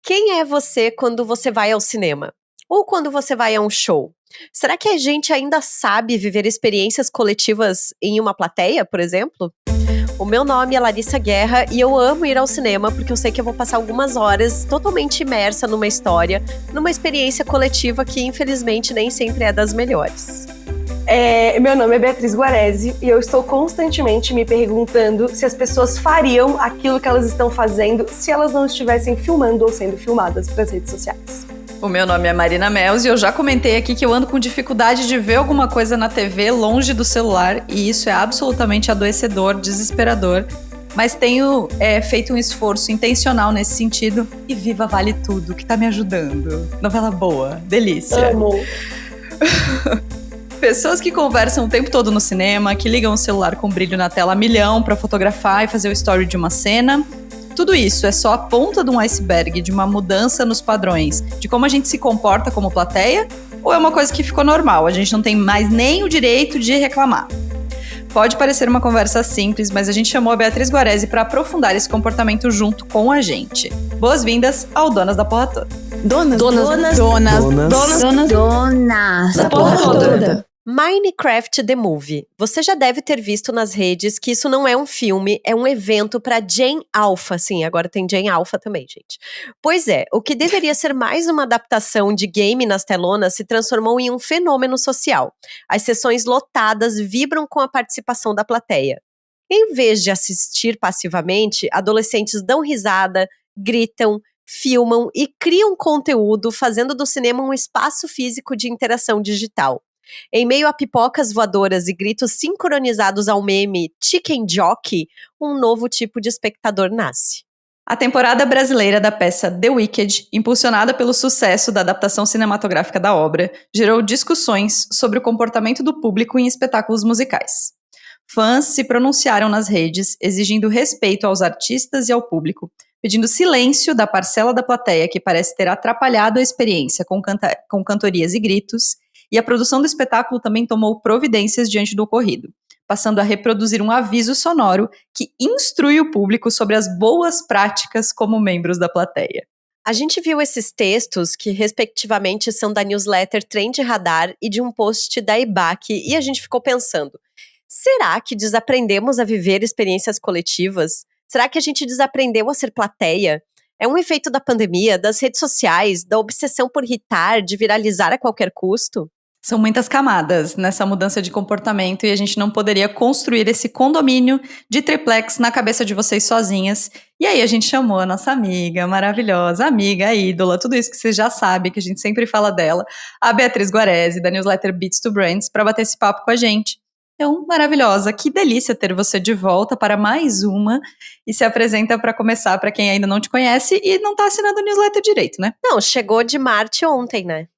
Quem é você quando você vai ao cinema? Ou quando você vai a um show? Será que a gente ainda sabe viver experiências coletivas em uma plateia, por exemplo? O meu nome é Larissa Guerra e eu amo ir ao cinema porque eu sei que eu vou passar algumas horas totalmente imersa numa história, numa experiência coletiva que infelizmente nem sempre é das melhores. Meu nome é Beatriz Guaresi e eu estou constantemente me perguntando se as pessoas fariam aquilo que elas estão fazendo se elas não estivessem filmando ou sendo filmadas para as redes sociais. O meu nome é Marina Mels e eu já comentei aqui que eu ando com dificuldade de ver alguma coisa na TV longe do celular e isso é absolutamente adoecedor, desesperador. Mas tenho feito um esforço intencional nesse sentido e viva vale tudo, que tá me ajudando. Novela boa, delícia. Amo. Pessoas que conversam o tempo todo no cinema, que ligam o celular com brilho na tela a milhão pra fotografar e fazer o story de uma cena. Tudo isso é só a ponta de um iceberg de uma mudança nos padrões, de como a gente se comporta como plateia, ou é uma coisa que ficou normal, a gente não tem mais nem o direito de reclamar. Pode parecer uma conversa simples, mas a gente chamou a Beatriz Guaresi para aprofundar esse comportamento junto com a gente. Boas-vindas ao Donas da Porra Toda. Donas da Porra Toda. Minecraft The Movie. Você já deve ter visto nas redes que isso não é um filme, é um evento para Gen Alpha. Sim, agora tem Gen Alpha também, gente. Pois é, o que deveria ser mais uma adaptação de game nas telonas se transformou em um fenômeno social. As sessões lotadas vibram com a participação da plateia. Em vez de assistir passivamente, adolescentes dão risada, gritam, filmam e criam conteúdo, fazendo do cinema um espaço físico de interação digital. Em meio a pipocas voadoras e gritos sincronizados ao meme Chicken Jockey, um novo tipo de espectador nasce. A temporada brasileira da peça The Wicked, impulsionada pelo sucesso da adaptação cinematográfica da obra, gerou discussões sobre o comportamento do público em espetáculos musicais. Fãs se pronunciaram nas redes, exigindo respeito aos artistas e ao público, pedindo silêncio da parcela da plateia que parece ter atrapalhado a experiência com cantorias e gritos, e a produção do espetáculo também tomou providências diante do ocorrido, passando a reproduzir um aviso sonoro que instrui o público sobre as boas práticas como membros da plateia. A gente viu esses textos, que respectivamente são da newsletter Trend Radar e de um post da EBAC, e a gente ficou pensando, será que desaprendemos a viver experiências coletivas? Será que a gente desaprendeu a ser plateia? É um efeito da pandemia, das redes sociais, da obsessão por irritar, de viralizar a qualquer custo? São muitas camadas nessa mudança de comportamento e a gente não poderia construir esse condomínio de triplex na cabeça de vocês sozinhas. E aí a gente chamou a nossa amiga maravilhosa, amiga, ídola, tudo isso que você já sabe, que a gente sempre fala dela, a Beatriz Guaresi, da newsletter Beats to Brands, para bater esse papo com a gente. Então, maravilhosa, que delícia ter você de volta para mais uma e se apresenta para começar para quem ainda não te conhece e não tá assinando a newsletter direito, né? Não, chegou de Marte ontem, né?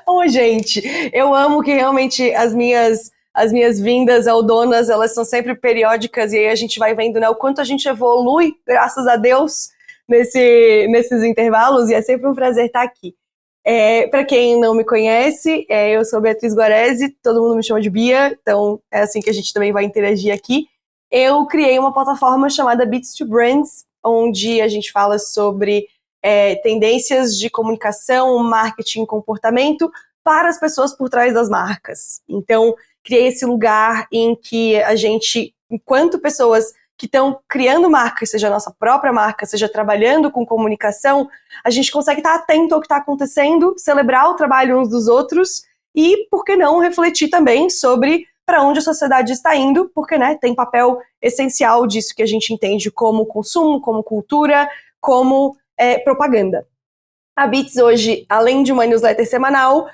Ô, gente, eu amo que realmente as minhas vindas ao Donas, elas são sempre periódicas e aí a gente vai vendo, né, o quanto a gente evolui, graças a Deus, nesses intervalos, e é sempre um prazer estar aqui. Para quem não me conhece, eu sou Beatriz Guaresi, todo mundo me chama de Bia, então é assim que a gente também vai interagir aqui. Eu criei uma plataforma chamada Beats to Brands, onde a gente fala sobre tendências de comunicação, marketing, comportamento para as pessoas por trás das marcas. Então, criei esse lugar em que a gente, enquanto pessoas que estão criando marcas, seja a nossa própria marca, seja trabalhando com comunicação, a gente consegue estar atento ao que está acontecendo, celebrar o trabalho uns dos outros e, por que não, refletir também sobre para onde a sociedade está indo, porque, né, tem papel essencial disso que a gente entende como consumo, como cultura, como propaganda. A Beats hoje, além de uma newsletter semanal,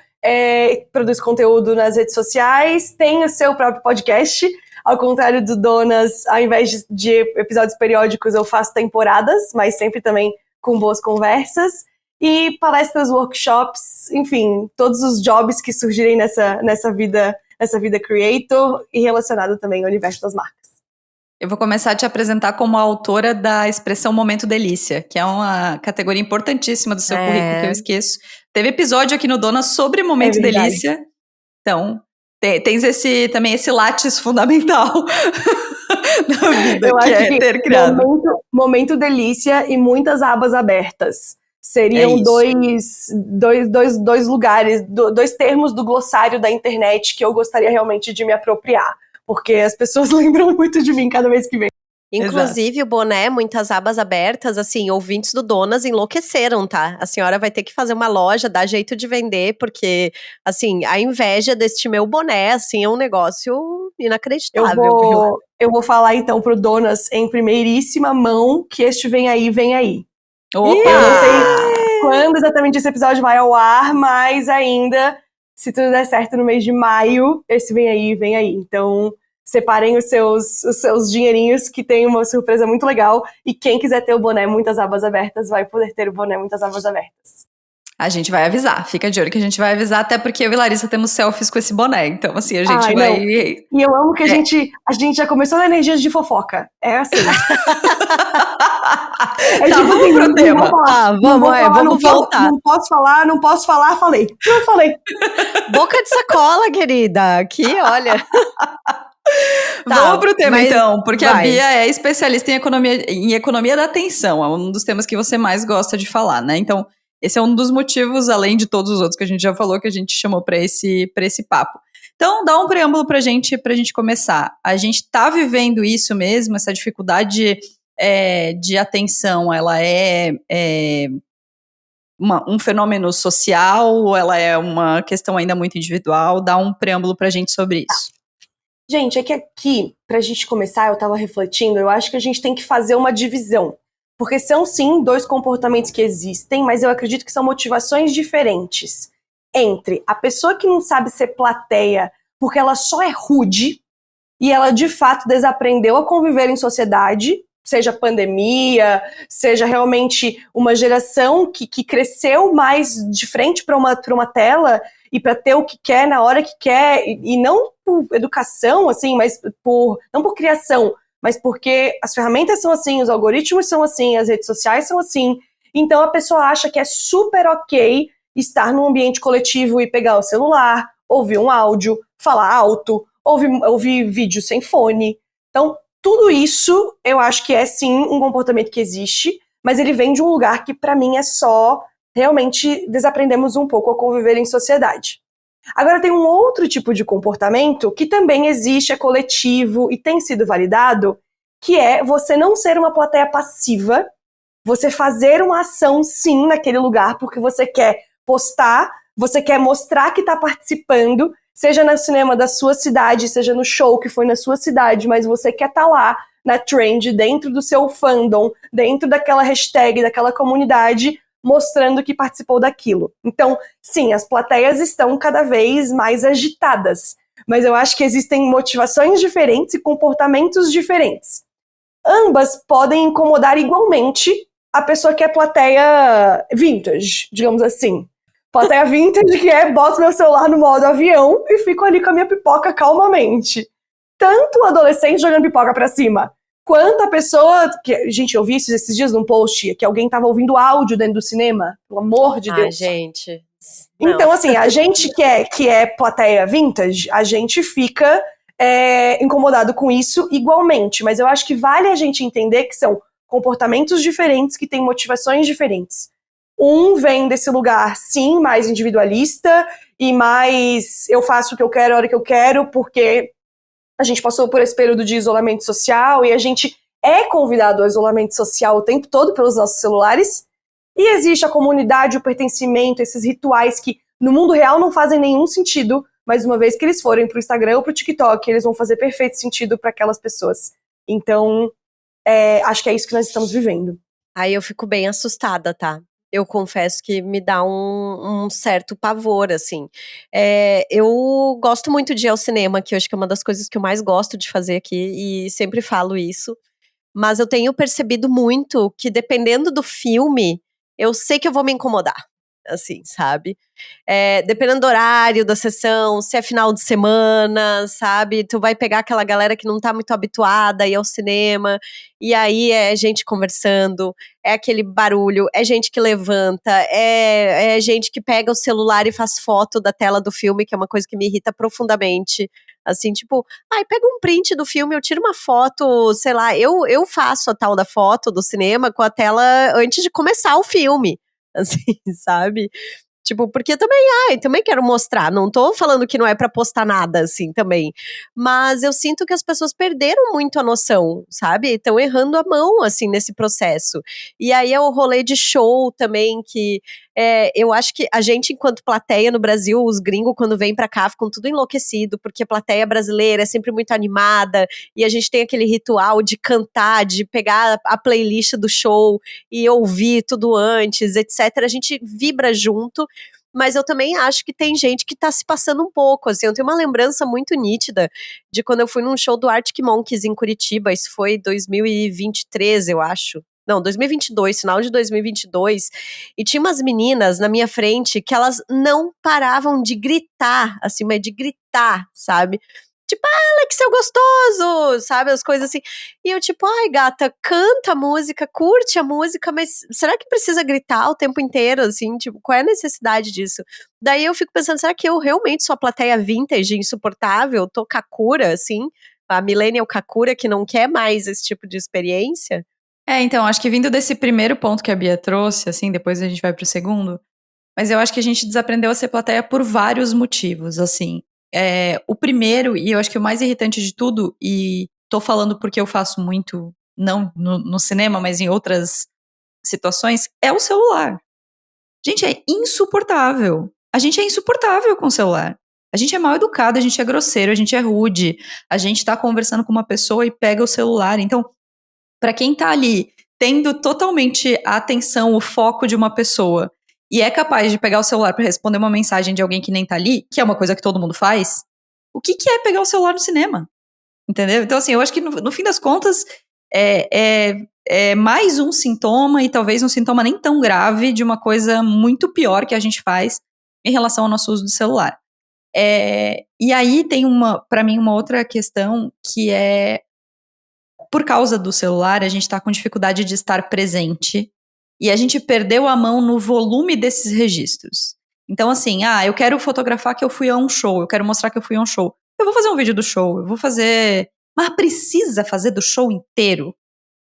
produz conteúdo nas redes sociais, tem o seu próprio podcast, ao contrário do Donas, ao invés de episódios periódicos, eu faço temporadas, mas sempre também com boas conversas, e palestras, workshops, enfim, todos os jobs que surgirem nessa vida creator e relacionado também ao universo das marcas. Eu vou começar a te apresentar como a autora da expressão Momento Delícia, que é uma categoria importantíssima do seu currículo que eu esqueço. Teve episódio aqui no Dona sobre Momento Delícia. Então, tens também esse látis fundamental da vida, Eu que acho é que ter criado. momento delícia e muitas abas abertas. Seriam isso. dois lugares, dois termos do glossário da internet que eu gostaria realmente de me apropriar. Porque as pessoas lembram muito de mim cada vez que vem. Inclusive, o boné, muitas abas abertas, assim, ouvintes do Donas enlouqueceram, tá? A senhora vai ter que fazer uma loja, dar jeito de vender, porque, assim, a inveja deste meu boné, assim, é um negócio inacreditável, viu? Eu vou falar então pro Donas em primeiríssima mão que este vem aí, vem aí. Opa! Eu não sei quando exatamente esse episódio vai ao ar, mas ainda, se tudo der certo no mês de maio, esse vem aí, vem aí. Então, separem os seus dinheirinhos, que tem uma surpresa muito legal. E quem quiser ter o boné Muitas Abas Abertas, vai poder ter o boné Muitas Abas Abertas. A gente vai avisar, fica de olho que a gente vai avisar, até porque eu e Larissa temos selfies com esse boné, então assim, a gente vai... Não. E eu amo que a gente já começou na energia de fofoca. É assim. Vamos pro tema. Vamos voltar. Não posso falar, falei. Não falei. Boca de sacola, querida. Aqui, olha. Vamos pro tema, então, porque vai. a Bia é especialista em economia da atenção, é um dos temas que você mais gosta de falar, né? Então, esse é um dos motivos, além de todos os outros que a gente já falou, que a gente chamou para esse papo. Então, dá um preâmbulo pra gente começar. A gente tá vivendo isso mesmo, essa dificuldade de atenção, ela é um fenômeno social ou ela é uma questão ainda muito individual? Dá um preâmbulo pra gente sobre isso. Gente, é que aqui, pra gente começar, eu tava refletindo, eu acho que a gente tem que fazer uma divisão. Porque são, sim, dois comportamentos que existem, mas eu acredito que são motivações diferentes. Entre a pessoa que não sabe ser plateia porque ela só é rude e ela, de fato, desaprendeu a conviver em sociedade, seja pandemia, seja realmente uma geração que cresceu mais de frente para uma tela e para ter o que quer na hora que quer, e não por educação, assim, mas não por criação, mas porque as ferramentas são assim, os algoritmos são assim, as redes sociais são assim. Então a pessoa acha que é super ok estar num ambiente coletivo e pegar o celular, ouvir um áudio, falar alto, ouvir vídeo sem fone. Então, tudo isso eu acho que é sim um comportamento que existe, mas ele vem de um lugar que pra mim é só realmente desaprendemos um pouco a conviver em sociedade. Agora tem um outro tipo de comportamento que também existe, é coletivo e tem sido validado, que é você não ser uma plateia passiva, você fazer uma ação sim naquele lugar porque você quer postar, você quer mostrar que está participando, seja no cinema da sua cidade, seja no show que foi na sua cidade, mas você quer estar lá na trend, dentro do seu fandom, dentro daquela hashtag, daquela comunidade, mostrando que participou daquilo. Então, sim, as plateias estão cada vez mais agitadas, mas eu acho que existem motivações diferentes e comportamentos diferentes. Ambas podem incomodar igualmente a pessoa que é plateia vintage, digamos assim. Plateia vintage que boto meu celular no modo avião e fico ali com a minha pipoca calmamente. Tanto o adolescente jogando pipoca pra cima, quanto a pessoa... Gente, eu vi esses dias num post que alguém tava ouvindo áudio dentro do cinema. Pelo amor de Deus. Gente. Não. Então, assim, a gente que é plateia vintage, a gente fica incomodado com isso igualmente. Mas eu acho que vale a gente entender que são comportamentos diferentes que têm motivações diferentes. Um vem desse lugar, sim, mais individualista e mais eu faço o que eu quero a hora que eu quero, porque a gente passou por esse período de isolamento social e a gente é convidado ao isolamento social o tempo todo pelos nossos celulares. E existe a comunidade, o pertencimento, esses rituais que no mundo real não fazem nenhum sentido, mas uma vez que eles forem pro Instagram ou pro TikTok, eles vão fazer perfeito sentido para aquelas pessoas. Então, acho que é isso que nós estamos vivendo. Aí eu fico bem assustada, tá? Eu confesso que me dá um certo pavor, assim. Eu gosto muito de ir ao cinema, que eu acho que é uma das coisas que eu mais gosto de fazer aqui, e sempre falo isso. Mas eu tenho percebido muito que, dependendo do filme, eu sei que eu vou me incomodar, assim, sabe? Dependendo do horário da sessão, se é final de semana, sabe? Tu vai pegar aquela galera que não tá muito habituada a ir ao cinema, e aí é gente conversando, é aquele barulho, é gente que levanta, é gente que pega o celular e faz foto da tela do filme, que é uma coisa que me irrita profundamente. Assim, tipo, pega um print do filme, eu tiro uma foto, sei lá, eu faço a tal da foto do cinema com a tela antes de começar o filme, assim, sabe? Tipo, porque também quero mostrar, não tô falando que não é pra postar nada, assim, também. Mas eu sinto que as pessoas perderam muito a noção, sabe? Estão errando a mão, assim, nesse processo. E aí é o rolê de show também, que eu acho que a gente, enquanto plateia no Brasil, os gringos, quando vêm pra cá, ficam tudo enlouquecido, porque a plateia brasileira é sempre muito animada, e a gente tem aquele ritual de cantar, de pegar a playlist do show e ouvir tudo antes, etc. A gente vibra junto, mas eu também acho que tem gente que tá se passando um pouco, assim, eu tenho uma lembrança muito nítida de quando eu fui num show do Arctic Monkeys em Curitiba, isso foi 2023, eu acho. Não, 2022, final de 2022, e tinha umas meninas na minha frente que elas não paravam de gritar, assim, mas de gritar, sabe? Tipo, Alex, seu gostoso, sabe? As coisas assim. E eu tipo, ai gata, canta a música, curte a música, mas será que precisa gritar o tempo inteiro, assim? Tipo, qual é a necessidade disso? Daí eu fico pensando, será que eu realmente sou a plateia vintage, insuportável? Tô kakura, assim? A millennial kakura que não quer mais esse tipo de experiência? Então, acho que vindo desse primeiro ponto que a Bia trouxe, assim, depois a gente vai pro segundo, mas eu acho que a gente desaprendeu a ser plateia por vários motivos, assim. O primeiro, e eu acho que o mais irritante de tudo, e tô falando porque eu faço muito, não no cinema, mas em outras situações, é o celular. Gente, é insuportável. A gente é insuportável com o celular. A gente é mal educado, a gente é grosseiro, a gente é rude, a gente tá conversando com uma pessoa e pega o celular. Então, pra quem tá ali tendo totalmente a atenção, o foco de uma pessoa e é capaz de pegar o celular pra responder uma mensagem de alguém que nem tá ali, que é uma coisa que todo mundo faz, o que é pegar o celular no cinema? Entendeu? Então, assim, eu acho que no fim das contas é mais um sintoma, e talvez um sintoma nem tão grave, de uma coisa muito pior que a gente faz em relação ao nosso uso do celular. E aí tem pra mim, uma outra questão que é, por causa do celular, a gente tá com dificuldade de estar presente e a gente perdeu a mão no volume desses registros. Então, assim, eu quero fotografar que eu fui a um show, eu quero mostrar que eu fui a um show. Eu vou fazer um vídeo do show, eu vou fazer... Mas precisa fazer do show inteiro?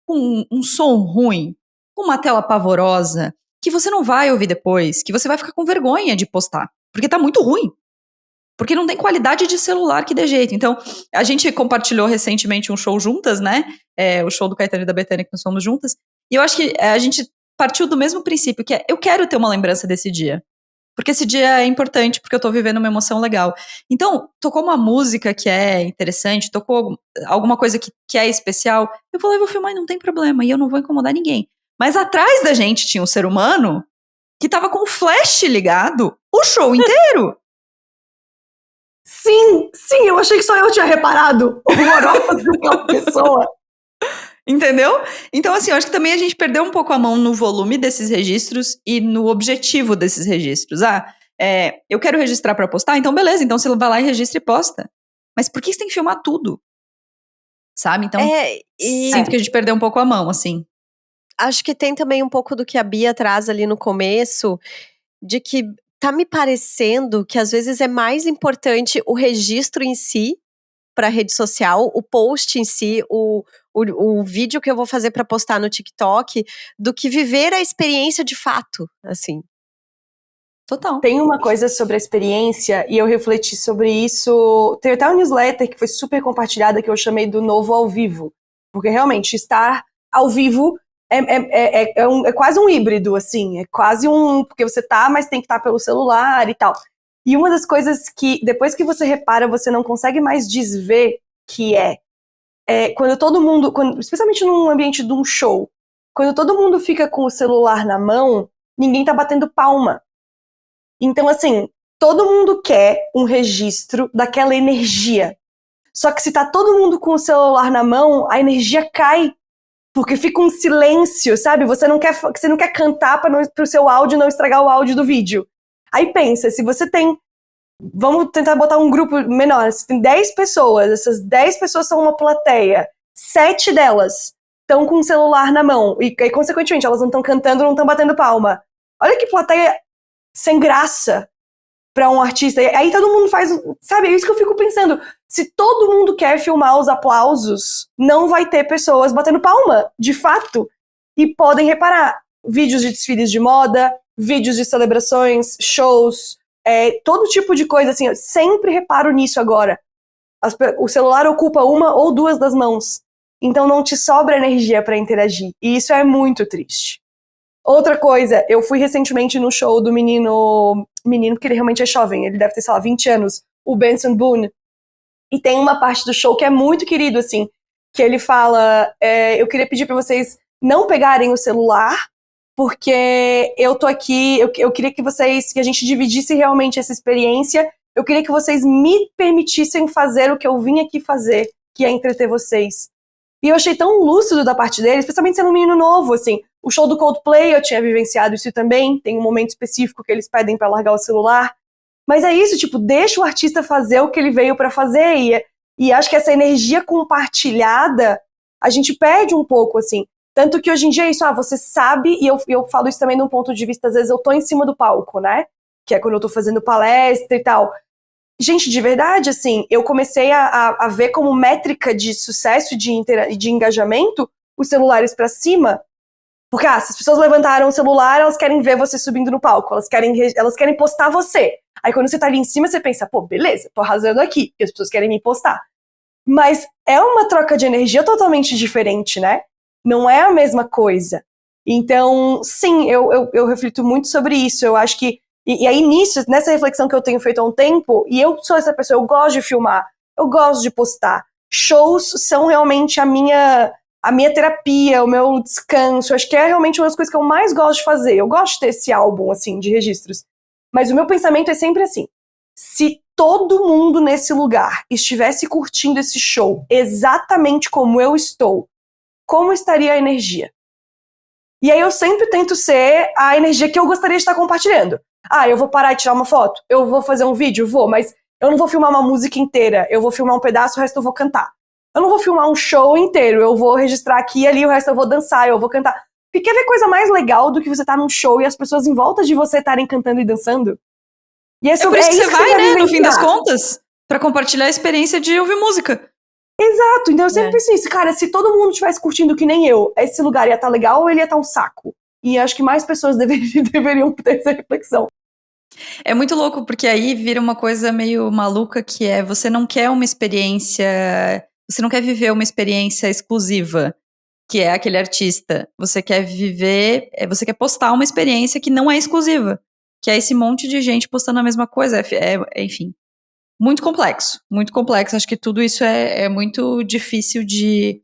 Com um som ruim, com uma tela pavorosa, que você não vai ouvir depois, que você vai ficar com vergonha de postar, porque tá muito ruim. Porque não tem qualidade de celular que dê jeito. Então, a gente compartilhou recentemente um show juntas, né? O show do Caetano e da Bethânia, que nós fomos juntas. E eu acho que a gente partiu do mesmo princípio, que é, eu quero ter uma lembrança desse dia. Porque esse dia é importante, porque eu tô vivendo uma emoção legal. Então, tocou uma música que é interessante, tocou alguma coisa que é especial, eu vou lá e vou filmar e não tem problema, e eu não vou incomodar ninguém. Mas atrás da gente tinha um ser humano que tava com o flash ligado o show inteiro. Sim, eu achei que só eu tinha reparado o horroroso daquela pessoa. Entendeu? Então, assim, eu acho que também a gente perdeu um pouco a mão no volume desses registros e no objetivo desses registros. Eu quero registrar pra postar, então beleza, então você vai lá e registra e posta. Mas por que você tem que filmar tudo? Sabe? Então, sinto que a gente perdeu um pouco a mão, assim. Acho que tem também um pouco do que a Bia traz ali no começo, de que tá me parecendo que às vezes é mais importante o registro em si para rede social, o post em si, o vídeo que eu vou fazer para postar no TikTok, do que viver a experiência de fato, assim. Total. Tem uma coisa sobre a experiência, e eu refleti sobre isso. Tem até uma newsletter que foi super compartilhada, que eu chamei do Novo ao Vivo. Porque realmente, estar ao vivo é quase um híbrido, assim. É quase porque você tá, mas tem que estar pelo celular e tal. E uma das coisas que, depois que você repara, você não consegue mais desver que quando todo mundo, especialmente num ambiente de um show, quando todo mundo fica com o celular na mão, ninguém tá batendo palma. Então, assim, todo mundo quer um registro daquela energia. Só que se tá todo mundo com o celular na mão, a energia cai. Porque fica um silêncio, sabe? Você não quer cantar pro seu áudio não estragar o áudio do vídeo. Aí pensa, se você tem... Vamos tentar botar um grupo menor. Se tem 10 pessoas, essas 10 pessoas são uma plateia. 7 delas estão com o celular na mão. E consequentemente, elas não estão cantando, não estão batendo palma. Olha que plateia sem graça. pra um artista. E aí todo mundo faz, sabe, é isso que eu fico pensando. Se todo mundo quer filmar os aplausos, não vai ter pessoas batendo palma, de fato. E podem reparar, vídeos de desfiles de moda, vídeos de celebrações, shows, todo tipo de coisa, assim, eu sempre reparo nisso agora. O celular ocupa uma ou duas das mãos, então não te sobra energia pra interagir, e isso é muito triste. Outra coisa, eu fui recentemente no show do menino, porque ele realmente é jovem, ele deve ter, sei lá, 20 anos, o Benson Boone, e tem uma parte do show que é muito querido, assim, que ele fala, eu queria pedir pra vocês não pegarem o celular, porque eu tô aqui, eu queria que a gente dividisse realmente essa experiência, eu queria que vocês me permitissem fazer o que eu vim aqui fazer, que é entreter vocês. E eu achei tão lúcido da parte dele, especialmente sendo um menino novo, assim. O show do Coldplay eu tinha vivenciado isso também, tem um momento específico que eles pedem pra largar o celular. Mas é isso, tipo, deixa o artista fazer o que ele veio pra fazer, e acho que essa energia compartilhada, a gente perde um pouco, assim. Tanto que hoje em dia é isso, você sabe, e eu falo isso também de um ponto de vista, às vezes eu tô em cima do palco, né? Que é quando eu tô fazendo palestra e tal. Gente, de verdade, assim, eu comecei a ver como métrica de sucesso e de engajamento os celulares pra cima. Porque, se as pessoas levantaram o celular, elas querem ver você subindo no palco, elas querem postar você. Aí quando você tá ali em cima, você pensa, pô, beleza, tô arrasando aqui, porque as pessoas querem me postar. Mas é uma troca de energia totalmente diferente, né? Não é a mesma coisa. Então, sim, eu reflito muito sobre isso. Eu acho que e aí, nessa reflexão que eu tenho feito há um tempo, e eu sou essa pessoa, eu gosto de filmar, eu gosto de postar. Shows são realmente a minha terapia, o meu descanso. Acho que é realmente uma das coisas que eu mais gosto de fazer. Eu gosto de ter esse álbum, assim, de registros. Mas o meu pensamento é sempre assim. Se todo mundo nesse lugar estivesse curtindo esse show exatamente como eu estou, como estaria a energia? E aí eu sempre tento ser a energia que eu gostaria de estar compartilhando. Eu vou parar e tirar uma foto? Eu vou fazer um vídeo? Vou, mas eu não vou filmar uma música inteira. Eu vou filmar um pedaço, o resto eu vou cantar. Eu não vou filmar um show inteiro. Eu vou registrar aqui e ali, o resto eu vou dançar, eu vou cantar. Porque quer ver coisa mais legal do que você estar num show e as pessoas em volta de você estarem cantando e dançando? E é por isso que você vai, né, no fim das vivenciar. contas, pra compartilhar a experiência de ouvir música. Exato, então eu sempre penso nisso, cara, se todo mundo estivesse curtindo que nem eu, esse lugar ia estar legal ou ele ia estar um saco? E acho que mais pessoas deveriam ter essa reflexão. É muito louco, porque aí vira uma coisa meio maluca, que é, você não quer uma experiência, você não quer viver uma experiência exclusiva, que é aquele artista. Você quer viver, você quer postar uma experiência que não é exclusiva, que é esse monte de gente postando a mesma coisa, enfim. Muito complexo, muito complexo. Acho que tudo isso é muito difícil de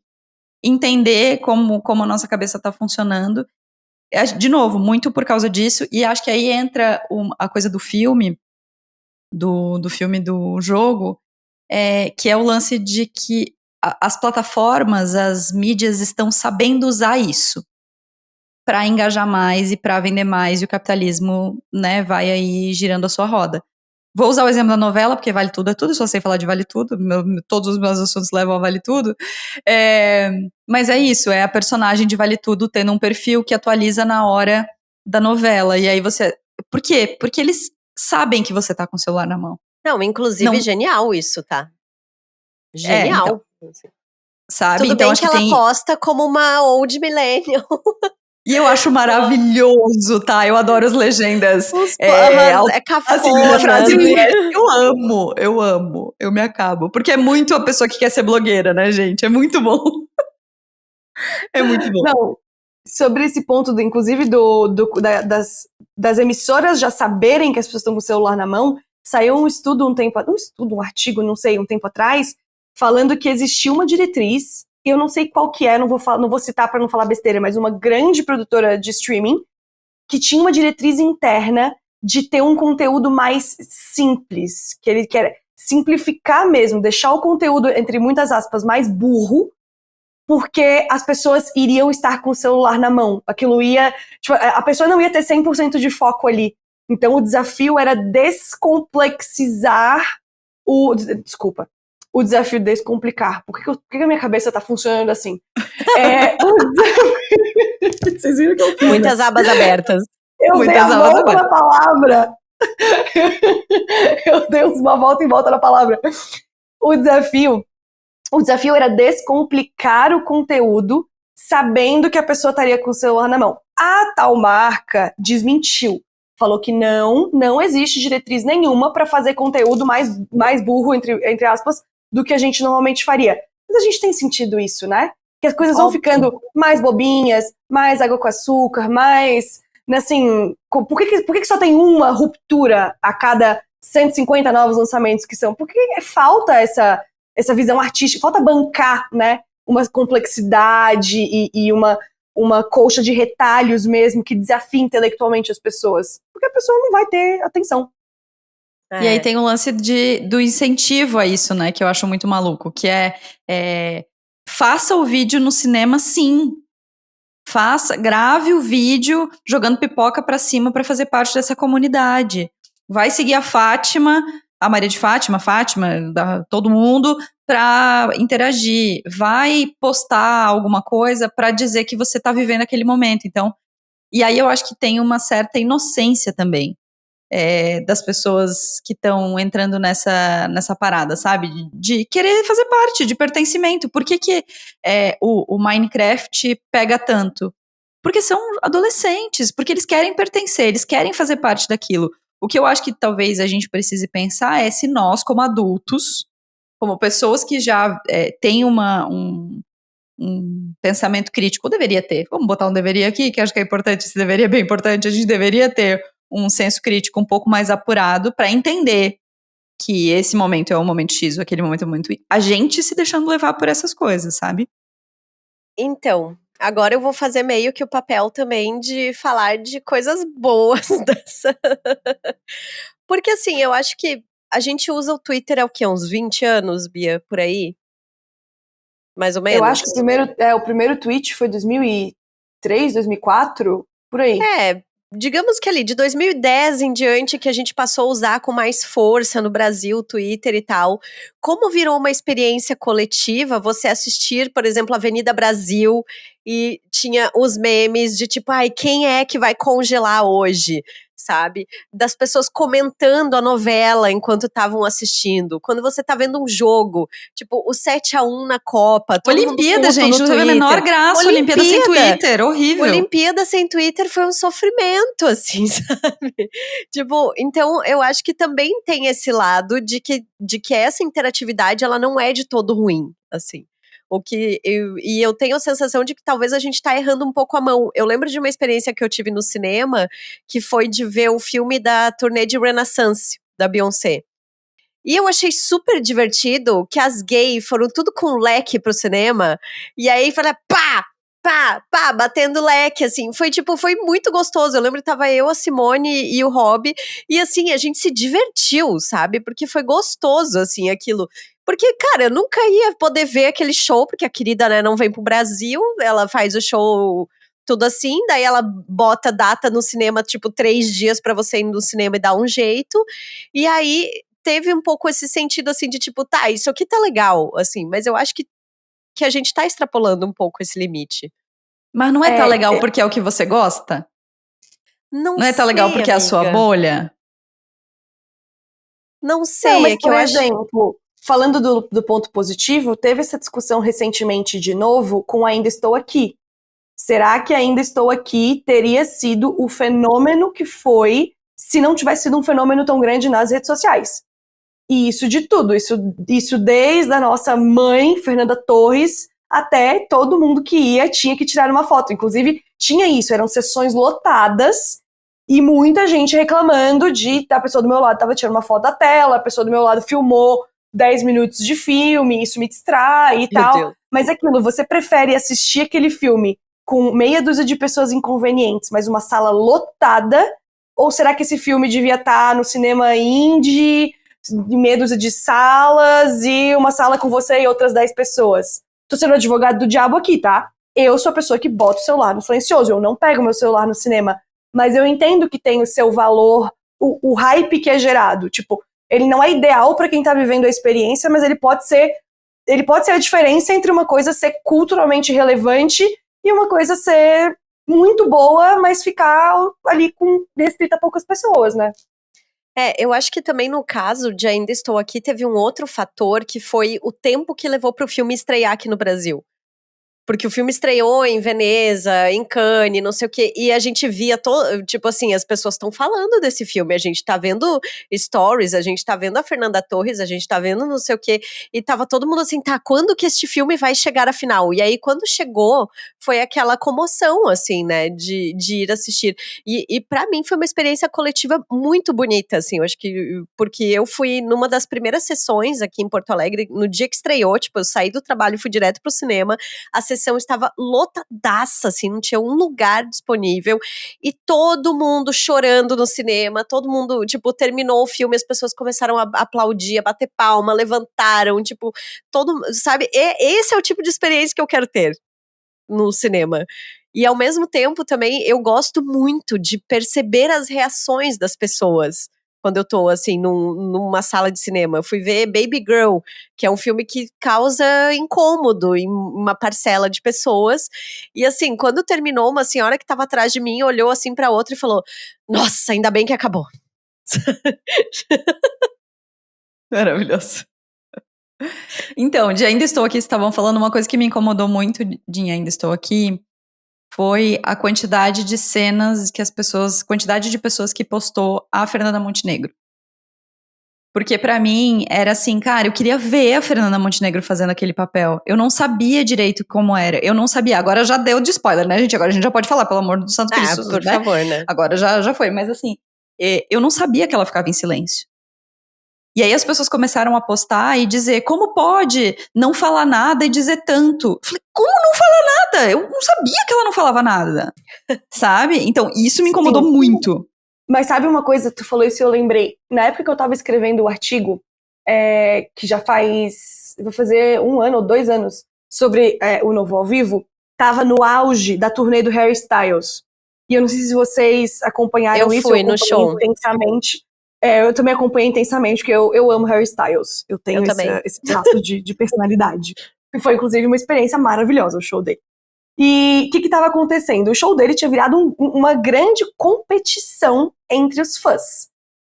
entender como a nossa cabeça está funcionando. De novo, muito por causa disso, e acho que aí entra a coisa do filme, do filme do jogo, que é o lance de que as plataformas, as mídias estão sabendo usar isso para engajar mais e para vender mais, e o capitalismo, né, vai aí girando a sua roda. Vou usar o exemplo da novela, porque Vale Tudo é Tudo, só sei falar de Vale Tudo, todos os meus assuntos levam a Vale Tudo. Mas é isso, é a personagem de Vale Tudo tendo um perfil que atualiza na hora da novela. E aí você... Por quê? Porque eles sabem que você tá com o celular na mão. Não, inclusive, genial isso, tá? Genial. Então, sabe? Tudo então, bem acho que ela tem... posta como uma old millennial. E eu acho maravilhoso, tá? Eu adoro as legendas. É cafona. Assim, uma frase eu amo, eu me acabo. Porque é muito a pessoa que quer ser blogueira, né, gente? É muito bom. É muito bom. Não, sobre esse ponto, inclusive, das emissoras já saberem que as pessoas estão com o celular na mão, saiu um artigo, não sei, um tempo atrás, falando que existia uma diretriz, eu não sei qual que é, não vou citar para não falar besteira, mas uma grande produtora de streaming, que tinha uma diretriz interna de ter um conteúdo mais simples, que ele quer simplificar mesmo, deixar o conteúdo, entre muitas aspas, mais burro, porque as pessoas iriam estar com o celular na mão. Aquilo ia... Tipo, a pessoa não ia ter 100% de foco ali. Então o desafio era descomplexizar Desculpa. O desafio de descomplicar. Por que a minha cabeça tá funcionando assim? Vocês viram que eu fiz? Muitas abas abertas. Eu dei a volta na palavra. Eu dei uma volta em volta na palavra. O desafio era descomplicar o conteúdo sabendo que a pessoa estaria com o celular na mão. A tal marca desmentiu. Falou que não existe diretriz nenhuma para fazer conteúdo mais burro, entre aspas, do que a gente normalmente faria. Mas a gente tem sentido isso, né? Que as coisas vão ficando mais bobinhas, mais água com açúcar, mais... Assim, por que só tem uma ruptura a cada 150 novos lançamentos que são? Porque falta essa visão artística, falta bancar, né? Uma complexidade e uma colcha de retalhos mesmo que desafie intelectualmente as pessoas. Porque a pessoa não vai ter atenção. E aí tem o lance do incentivo a isso, né? Que eu acho muito maluco. Que faça o vídeo no cinema, sim. Grave o vídeo jogando pipoca pra cima pra fazer parte dessa comunidade. Vai seguir a Fátima, a Maria de Fátima, todo mundo, pra interagir. Vai postar alguma coisa pra dizer que você tá vivendo aquele momento. Então, e aí eu acho que tem uma certa inocência também das pessoas que estão entrando nessa parada, sabe? De querer fazer parte, de pertencimento. Por que o Minecraft pega tanto? Porque são adolescentes, porque eles querem pertencer, eles querem fazer parte daquilo. O que eu acho que talvez a gente precise pensar é se nós, como adultos, como pessoas que já têm um pensamento crítico, ou deveria ter, vamos botar um deveria aqui, que acho que é importante, esse deveria é bem importante, a gente deveria ter um senso crítico um pouco mais apurado para entender que esse momento é o momento X, ou aquele momento é o momento Y. A gente se deixando levar por essas coisas, sabe? Então, agora eu vou fazer meio que o papel também de falar de coisas boas dessa. Porque assim, eu acho que a gente usa o Twitter há o quê? Uns 20 anos, Bia, por aí? Mais ou menos? Eu acho que o primeiro tweet foi 2003, 2004, por aí. Digamos que ali, de 2010 em diante, que a gente passou a usar com mais força no Brasil, o Twitter e tal. Como virou uma experiência coletiva, você assistir, por exemplo, Avenida Brasil, e tinha os memes de tipo, ai, quem é que vai congelar hoje? Sabe? Das pessoas comentando a novela enquanto estavam assistindo. Quando você tá vendo um jogo, tipo, o 7-1 na Copa, todo Olimpíada, mundo gente, não teve a menor graça, Olimpíada sem Twitter, horrível. Olimpíada sem Twitter foi um sofrimento, assim, sabe? Tipo, então eu acho que também tem esse lado de que essa interatividade, ela não é de todo ruim, assim. E eu tenho a sensação de que talvez a gente tá errando um pouco a mão. Eu lembro de uma experiência que eu tive no cinema, que foi de ver o filme da turnê de Renaissance, da Beyoncé. E eu achei super divertido que as gays foram tudo com leque pro cinema, e aí fala pá, batendo leque, assim, foi muito gostoso. Eu lembro que tava eu, a Simone e o Rob, e assim, a gente se divertiu, sabe? Porque foi gostoso, assim, aquilo. Porque, cara, eu nunca ia poder ver aquele show, porque a querida, né, não vem pro Brasil, ela faz o show tudo assim, daí ela bota data no cinema, tipo, 3 dias pra você ir no cinema e dar um jeito, e aí teve um pouco esse sentido, assim, de tipo, tá, isso aqui tá legal, assim, mas eu acho que a gente tá extrapolando um pouco esse limite. Mas não é tão legal porque é o que você gosta? Não é tão legal porque é a sua bolha? Não sei, não, mas, por exemplo, falando do ponto positivo, teve essa discussão recentemente de novo com Ainda Estou Aqui. Será que Ainda Estou Aqui teria sido o fenômeno que foi se não tivesse sido um fenômeno tão grande nas redes sociais? E isso de tudo, isso desde a nossa mãe, Fernanda Torres, até todo mundo que ia tinha que tirar uma foto. Inclusive, tinha isso, eram sessões lotadas e muita gente reclamando de a pessoa do meu lado estava tirando uma foto da tela, a pessoa do meu lado filmou 10 minutos de filme, isso me distrai e tal. Deus. Mas aquilo, você prefere assistir aquele filme com meia dúzia de pessoas inconvenientes, mas uma sala lotada? Ou será que esse filme devia estar no cinema indie, de meia dúzia de salas e uma sala com você e outras 10 pessoas? Tô sendo advogado do diabo aqui, tá? Eu sou a pessoa que bota o celular no silencioso, eu não pego meu celular no cinema. Mas eu entendo que tem o seu valor, o hype que é gerado. Tipo, ele não é ideal para quem tá vivendo a experiência, mas ele pode ser a diferença entre uma coisa ser culturalmente relevante e uma coisa ser muito boa, mas ficar ali restrita a poucas pessoas, né? Eu acho que também no caso de Ainda Estou Aqui, teve um outro fator que foi o tempo que levou pro filme estrear aqui no Brasil. Porque o filme estreou em Veneza, em Cannes, não sei o quê, e a gente via, tipo assim, as pessoas estão falando desse filme, a gente tá vendo stories, a gente tá vendo a Fernanda Torres, a gente tá vendo não sei o quê, e tava todo mundo assim, tá, quando que este filme vai chegar à final? E aí, quando chegou, foi aquela comoção, assim, né, de ir assistir. E pra mim foi uma experiência coletiva muito bonita, assim, eu acho que, porque eu fui numa das primeiras sessões aqui em Porto Alegre, no dia que estreou, tipo, eu saí do trabalho e fui direto pro cinema, a sessão estava lotadaça, assim, não tinha um lugar disponível, e todo mundo chorando no cinema, todo mundo, tipo, terminou o filme, as pessoas começaram a aplaudir, a bater palma, levantaram, tipo, sabe, esse é o tipo de experiência que eu quero ter no cinema. E ao mesmo tempo também eu gosto muito de perceber as reações das pessoas quando eu tô assim numa sala de cinema. Eu fui ver Baby Girl, que é um filme que causa incômodo em uma parcela de pessoas. E assim, quando terminou, uma senhora que tava atrás de mim olhou assim pra outra e falou: "Nossa, ainda bem que acabou". Maravilhoso. Então, de Ainda Estou Aqui, estavam falando uma coisa que me incomodou muito de Ainda Estou Aqui, foi a quantidade de cenas que quantidade de pessoas que postou a Fernanda Montenegro. Porque pra mim era assim, cara, eu queria ver a Fernanda Montenegro fazendo aquele papel. Eu não sabia direito como era. Eu não sabia. Agora já deu de spoiler, né, gente? Agora a gente já pode falar, pelo amor do Santo Cristo, Por né? favor, né? Agora já foi. Mas assim, eu não sabia que ela ficava em silêncio. E aí as pessoas começaram a postar e dizer, como pode não falar nada e dizer tanto? Eu falei, como não falar nada? Eu não sabia que ela não falava nada. Sabe? Então, isso me incomodou muito. Mas sabe uma coisa, tu falou isso e eu lembrei. Na época que eu tava escrevendo o artigo, que já vou fazer 1 ano ou 2 anos, sobre o Novo ao Vivo, tava no auge da turnê do Harry Styles. E eu não sei se vocês acompanharam isso. Eu fui no show. Intensamente. Eu também acompanhei intensamente, porque eu amo Harry Styles. Eu tenho esse traço de personalidade. E foi, inclusive, uma experiência maravilhosa o show dele. E o que estava acontecendo? O show dele tinha virado uma grande competição entre os fãs.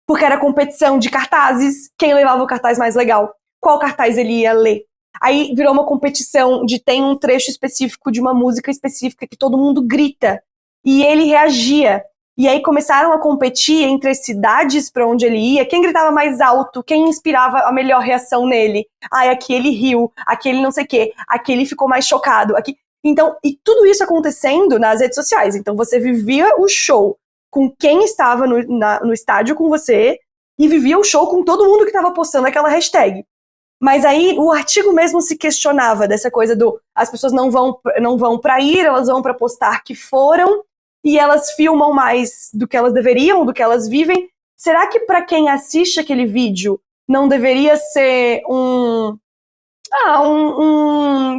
Porque era competição de cartazes, quem levava o cartaz mais legal, qual cartaz ele ia ler. Aí virou uma competição de tem um trecho específico de uma música específica que todo mundo grita. E ele reagia. E aí começaram a competir entre as cidades para onde ele ia, quem gritava mais alto, quem inspirava a melhor reação nele. Aqui ele riu, aqui ele não sei o quê, aqui ele ficou mais chocado, aqui... Então, e tudo isso acontecendo nas redes sociais. Então, você vivia o show com quem estava no estádio com você e vivia o show com todo mundo que estava postando aquela hashtag. Mas aí, o artigo mesmo se questionava dessa coisa as pessoas não vão para ir, elas vão para postar que foram e elas filmam mais do que elas deveriam, do que elas vivem. Será que para quem assiste aquele vídeo não deveria ser um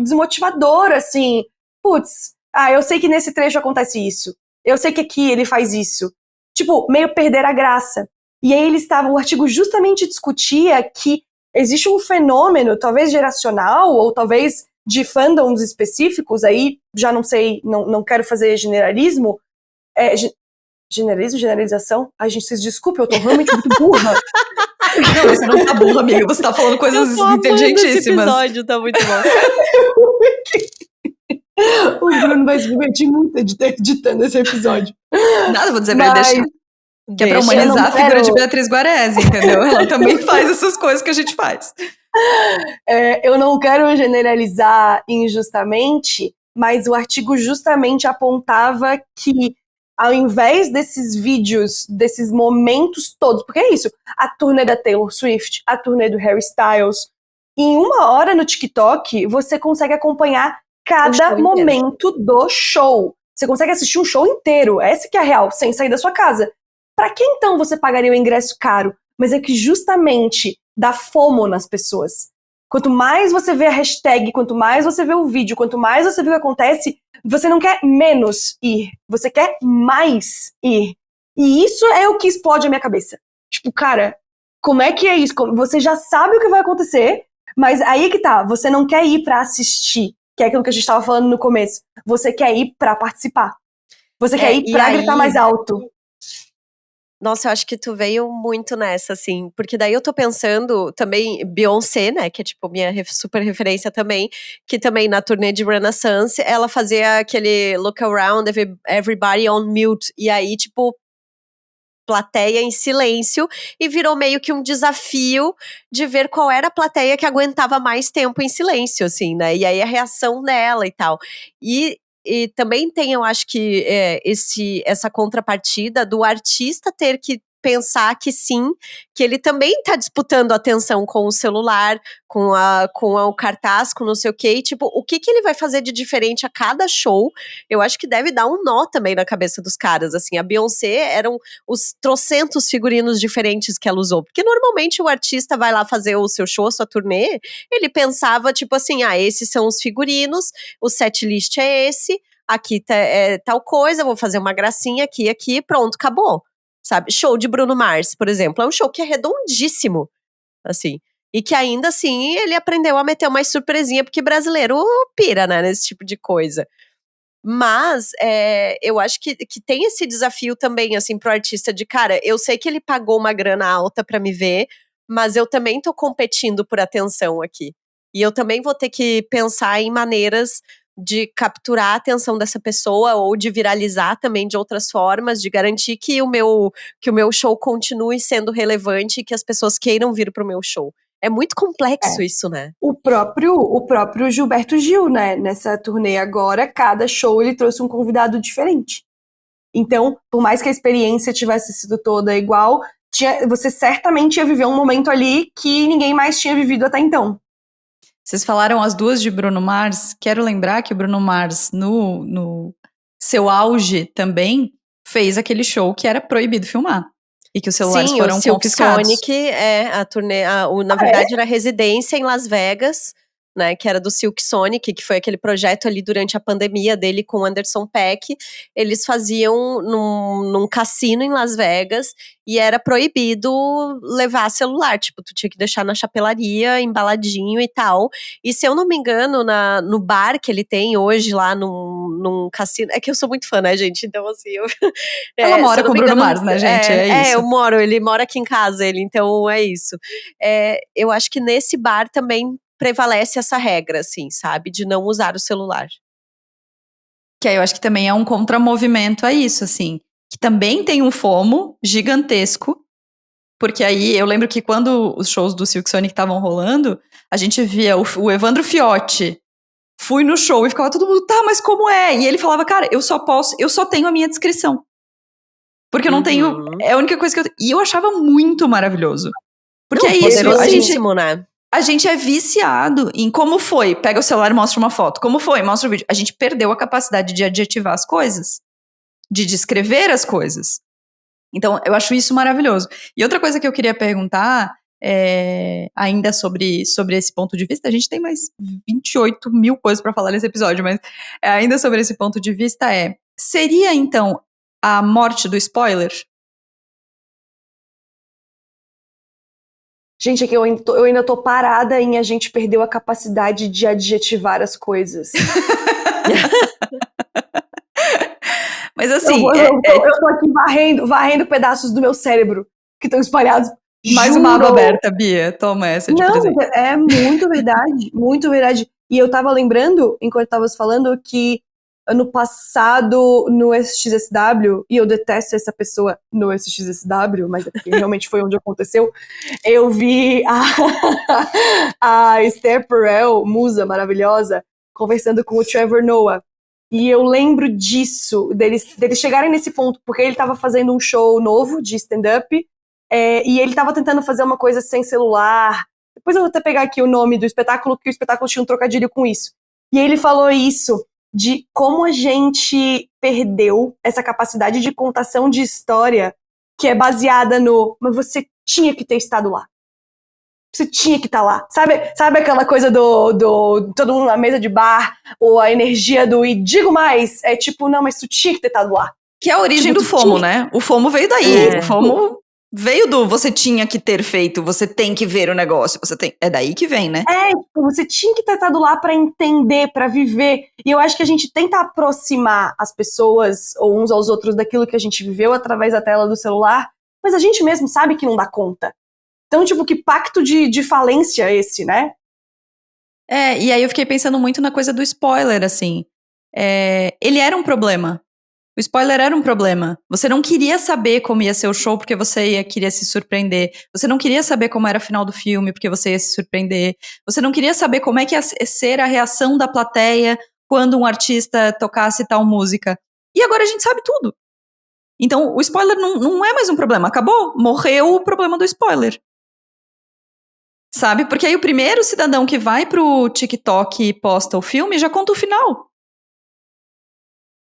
desmotivador, assim, putz, eu sei que nesse trecho acontece isso, eu sei que aqui ele faz isso, tipo, meio perder a graça. E aí o artigo justamente discutia que existe um fenômeno, talvez geracional, ou talvez de fandoms específicos, aí já não sei, não quero fazer generalismo, generalização? Ai, gente, vocês desculpem, eu tô realmente muito burra. Não, você não tá burra, amiga. Você tá falando coisas inteligentíssimas. Esse episódio tá muito bom. O Bruno vai se divertir muito editando esse episódio. Nada, vou dizer pra ele deixar. Que é pra humanizar a figura de Beatriz Guaresi, entendeu? Ela também faz essas coisas que a gente faz. Eu não quero generalizar injustamente, mas o artigo justamente apontava que ao invés desses vídeos, desses momentos todos, porque é isso, a turnê da Taylor Swift, a turnê do Harry Styles, em 1 hora no TikTok, você consegue acompanhar cada momento do show. Você consegue assistir um show inteiro, essa que é a real, sem sair da sua casa. Pra que então você pagaria o ingresso caro? Mas é que justamente dá FOMO nas pessoas. Quanto mais você vê a hashtag, quanto mais você vê o vídeo, quanto mais você vê o que acontece, você não quer menos ir, você quer mais ir. E isso é o que explode a minha cabeça. Tipo, cara, como é que é isso? Você já sabe o que vai acontecer, mas aí que tá, você não quer ir pra assistir, que é aquilo que a gente tava falando no começo. Você quer ir pra participar. Você quer ir pra gritar mais alto. Nossa, eu acho que tu veio muito nessa, assim, porque daí eu tô pensando também, Beyoncé, né, que é tipo minha super referência também, que também na turnê de Renaissance, ela fazia aquele look around, everybody on mute, e aí tipo, plateia em silêncio, e virou meio que um desafio de ver qual era a plateia que aguentava mais tempo em silêncio, assim, né, e aí a reação dela e tal. E também tem, eu acho que essa contrapartida do artista ter que pensar que sim, que ele também tá disputando atenção com o celular, com o cartaz, com não sei o quê, e tipo, o que ele vai fazer de diferente a cada show, eu acho que deve dar um nó também na cabeça dos caras, assim, a Beyoncé eram os trocentos figurinos diferentes que ela usou, porque normalmente o artista vai lá fazer o seu show, a sua turnê, ele pensava, tipo assim, esses são os figurinos, o set list é esse, aqui é tal coisa, vou fazer uma gracinha aqui, pronto, acabou. Sabe? Show de Bruno Mars, por exemplo, é um show que é redondíssimo, assim. E que ainda assim ele aprendeu a meter uma surpresinha, porque brasileiro pira, né, nesse tipo de coisa. Mas eu acho que tem esse desafio também, assim, pro artista de, cara, eu sei que ele pagou uma grana alta pra me ver, mas eu também tô competindo por atenção aqui. E eu também vou ter que pensar em maneiras de capturar a atenção dessa pessoa ou de viralizar também de outras formas, de garantir que o meu show continue sendo relevante e que as pessoas queiram vir pro meu show. É muito complexo isso, né? O próprio Gilberto Gil, né? Nessa turnê agora, cada show ele trouxe um convidado diferente. Então, por mais que a experiência tivesse sido toda igual, você certamente ia viver um momento ali que ninguém mais tinha vivido até então. Vocês falaram as duas de Bruno Mars. Quero lembrar que o Bruno Mars, no seu auge também, fez aquele show que era proibido filmar. E que os celulares Sim, o foram Silk confiscados. Sonic, a turnê, na verdade era residência em Las Vegas, né, que era do Silk Sonic, que foi aquele projeto ali durante a pandemia dele com o Anderson .Paak. Eles faziam num cassino em Las Vegas e era proibido levar celular, tipo, tu tinha que deixar na chapelaria, embaladinho e tal. E se eu não me engano, no bar que ele tem hoje lá num cassino, é que eu sou muito fã, né, gente, então assim, Ela se mora eu não com o me Bruno engano, Mars, né, gente? É isso. ele mora aqui em casa, então é isso. Eu acho que nesse bar também prevalece essa regra, assim, sabe? De não usar o celular. Que aí eu acho que também é um contramovimento a isso, assim. Que também tem um FOMO gigantesco. Porque aí eu lembro que quando os shows do Silk Sonic estavam rolando, a gente via o Evandro Fiotti. Fui no show e ficava todo mundo, tá, mas como é? E ele falava, cara, eu só tenho a minha descrição. Porque eu não tenho, é a única coisa que eu tenho. E eu achava muito maravilhoso. Porque Não, é isso, poderosíssimo, né? a gente é viciado em como foi. Pega o celular e mostra uma foto. Como foi? Mostra o vídeo. A gente perdeu a capacidade de adjetivar as coisas. De descrever as coisas. Então, eu acho isso maravilhoso. E outra coisa que eu queria perguntar, ainda sobre esse ponto de vista, a gente tem mais 28 mil coisas para falar nesse episódio, mas ainda sobre esse ponto de vista seria então a morte do spoiler? Gente, é que eu ainda tô parada em a gente perdeu a capacidade de adjetivar as coisas. Mas assim... Eu tô aqui varrendo pedaços do meu cérebro que estão espalhados. Mais uma aba aberta, Bia. Toma essa de presente. Não, é muito verdade, muito verdade. E eu tava lembrando, enquanto tavas falando, que ano passado, no SXSW, e eu detesto essa pessoa no SXSW, mas é porque realmente foi onde aconteceu, eu vi a Esther Perel, musa maravilhosa, conversando com o Trevor Noah. E eu lembro disso, deles chegarem nesse ponto, porque ele tava fazendo um show novo de stand-up, e ele tava tentando fazer uma coisa sem celular. Depois eu vou até pegar aqui o nome do espetáculo, porque o espetáculo tinha um trocadilho com isso. E ele falou isso, de como a gente perdeu essa capacidade de contação de história que é baseada mas você tinha que ter estado lá. Você tinha que estar lá. Sabe aquela coisa do todo mundo na mesa de bar, ou a energia e digo mais, é tipo, não, mas tu tinha que ter estado lá. Que é a origem do FOMO, né? O FOMO veio daí. O FOMO veio do você tinha que ter feito, você tem que ver o negócio, é daí que vem, né? Você tinha que ter estado lá pra entender, pra viver. E eu acho que a gente tenta aproximar as pessoas, ou uns aos outros, daquilo que a gente viveu através da tela do celular, mas a gente mesmo sabe que não dá conta. Então, tipo, que pacto de falência esse, né? E aí eu fiquei pensando muito na coisa do spoiler, assim. Ele era um problema. O spoiler era um problema. Você não queria saber como ia ser o show porque você queria se surpreender. Você não queria saber como era o final do filme porque você ia se surpreender. Você não queria saber como é que ia ser a reação da plateia quando um artista tocasse tal música. E agora a gente sabe tudo. Então, o spoiler não é mais um problema. Acabou. Morreu o problema do spoiler. Sabe? Porque aí o primeiro cidadão que vai pro TikTok e posta o filme já conta o final.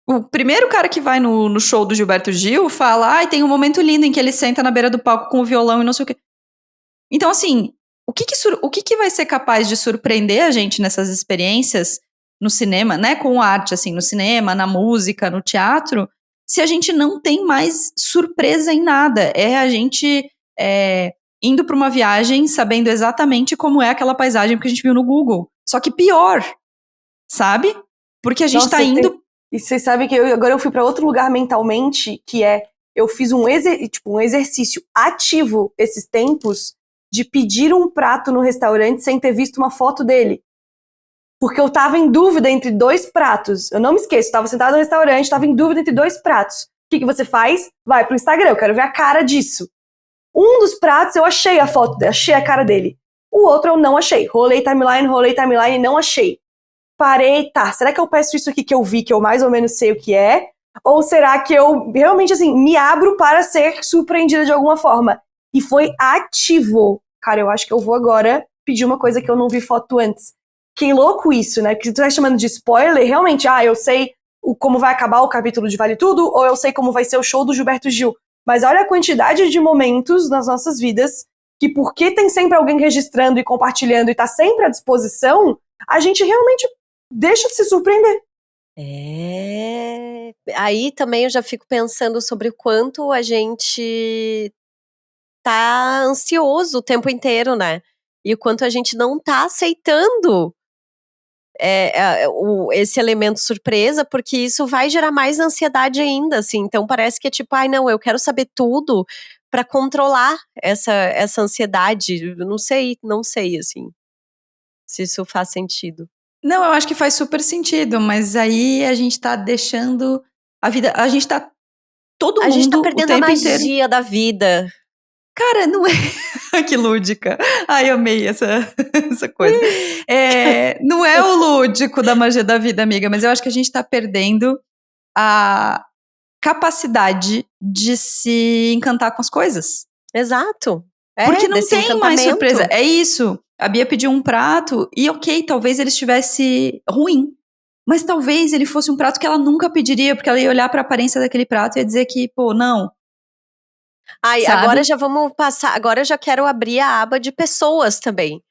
O primeiro cara que vai no show do Gilberto Gil fala, tem um momento lindo em que ele senta na beira do palco com o violão e não sei o quê. Então, assim, o que vai ser capaz de surpreender a gente nessas experiências no cinema, né, com arte, assim, no cinema, na música, no teatro, se a gente não tem mais surpresa em nada? É a gente indo para uma viagem sabendo exatamente como é aquela paisagem que a gente viu no Google. Só que pior, sabe? Porque a gente tá indo... E vocês sabem que agora eu fui para outro lugar mentalmente, que eu fiz um exercício ativo esses tempos de pedir um prato no restaurante sem ter visto uma foto dele. Porque eu tava em dúvida entre 2 pratos. Eu não me esqueço, tava sentada no restaurante, tava em dúvida entre 2 pratos. O que você faz? Vai pro Instagram, eu quero ver a cara disso. Um dos pratos eu achei a foto, achei a cara dele. O outro eu não achei. Rolei timeline e não achei. Parei, será que eu peço isso aqui que eu vi, que eu mais ou menos sei o que é? Ou será que eu realmente, assim, me abro para ser surpreendida de alguma forma? E foi ativo. Cara, eu acho que eu vou agora pedir uma coisa que eu não vi foto antes. Que louco isso, né? Porque tu tá chamando de spoiler, realmente, eu sei como vai acabar o capítulo de Vale Tudo, ou eu sei como vai ser o show do Gilberto Gil. Mas olha a quantidade de momentos nas nossas vidas que, porque tem sempre alguém registrando e compartilhando e tá sempre à disposição, a gente realmente deixa de se surpreender. Aí também eu já fico pensando sobre o quanto a gente tá ansioso o tempo inteiro, né? E o quanto a gente não tá aceitando esse elemento surpresa, porque isso vai gerar mais ansiedade ainda, assim. Então parece que é tipo, não, eu quero saber tudo pra controlar essa ansiedade. Eu não sei, assim, se isso faz sentido. Não, eu acho que faz super sentido, mas aí a gente tá deixando a vida, a gente tá todo mundo a gente tá perdendo o tempo a magia inteiro. da vida. Cara, não é... Que lúdica. Ai, amei essa coisa. Não é o lúdico da magia da vida, amiga, mas eu acho que a gente tá perdendo a capacidade de se encantar com as coisas. Exato. Porque não tem mais surpresa. É isso. A Bia pediu um prato e ok, talvez ele estivesse ruim. Mas talvez ele fosse um prato que ela nunca pediria, porque ela ia olhar pra aparência daquele prato e ia dizer que, não. Agora já vamos passar. Agora eu já quero abrir a aba de pessoas também.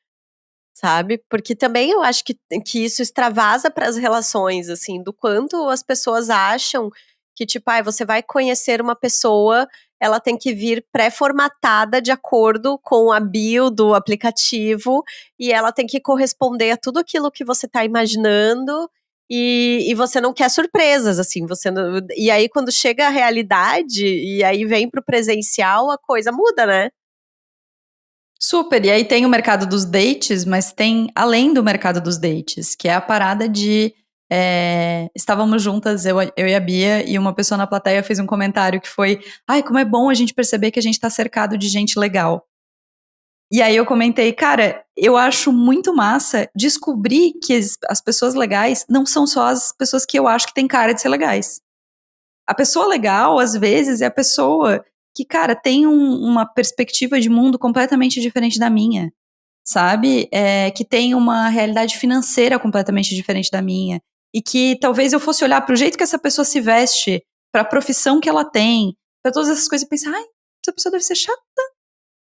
Sabe? Porque também eu acho que isso extravasa para as relações, assim, do quanto as pessoas acham que, tipo, você vai conhecer uma pessoa, ela tem que vir pré-formatada de acordo com a bio do aplicativo e ela tem que corresponder a tudo aquilo que você tá imaginando e você não quer surpresas, assim, e aí quando chega a realidade e aí vem pro presencial, a coisa muda, né? Super, e aí tem o mercado dos dates, mas tem além do mercado dos dates, que é a parada de estávamos juntas, eu e a Bia, e uma pessoa na plateia fez um comentário que foi, como é bom a gente perceber que a gente tá cercado de gente legal. E aí eu comentei, cara, eu acho muito massa descobrir que as pessoas legais não são só as pessoas que eu acho que tem cara de ser legais. A pessoa legal, às vezes, é a pessoa que, cara, tem uma perspectiva de mundo completamente diferente da minha, sabe? Que tem uma realidade financeira completamente diferente da minha. E que talvez eu fosse olhar pro jeito que essa pessoa se veste, pra profissão que ela tem, pra todas essas coisas e pensar, essa pessoa deve ser chata.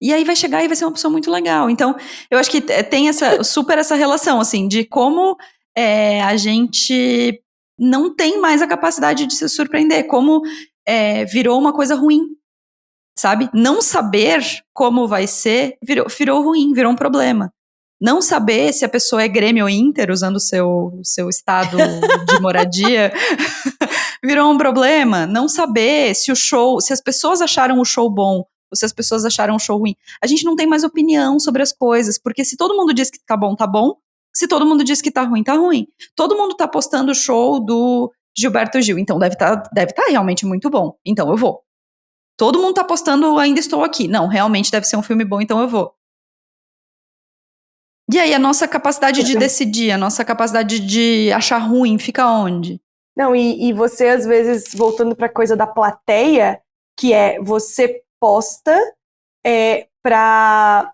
E aí vai chegar e vai ser uma pessoa muito legal. Então, eu acho que tem essa relação, assim, de como a gente não tem mais a capacidade de se surpreender, como virou uma coisa ruim, sabe? Não saber como vai ser virou ruim, virou um problema. Não saber se a pessoa é Grêmio ou Inter, usando o seu estado de moradia, Virou um problema não saber se as pessoas acharam o show bom ou se as pessoas acharam o show ruim. A gente não tem mais opinião sobre as coisas, porque se todo mundo diz que tá bom, tá bom. Se todo mundo diz que tá ruim, tá ruim. Todo mundo tá postando o show do Gilberto Gil, então deve tá realmente muito bom, então eu vou. Todo mundo tá postando Ainda Estou Aqui. Não, realmente deve ser um filme bom, então eu vou. E aí, a nossa capacidade de decidir, a nossa capacidade de achar ruim, fica onde? Não, e você, às vezes, voltando pra coisa da plateia, que é, você posta pra...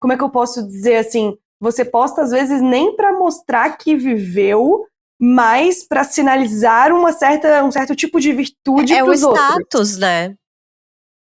Como é que eu posso dizer assim? Você posta, às vezes, nem pra mostrar que viveu, mas pra sinalizar um certo tipo de virtude pros outros. É o status, né?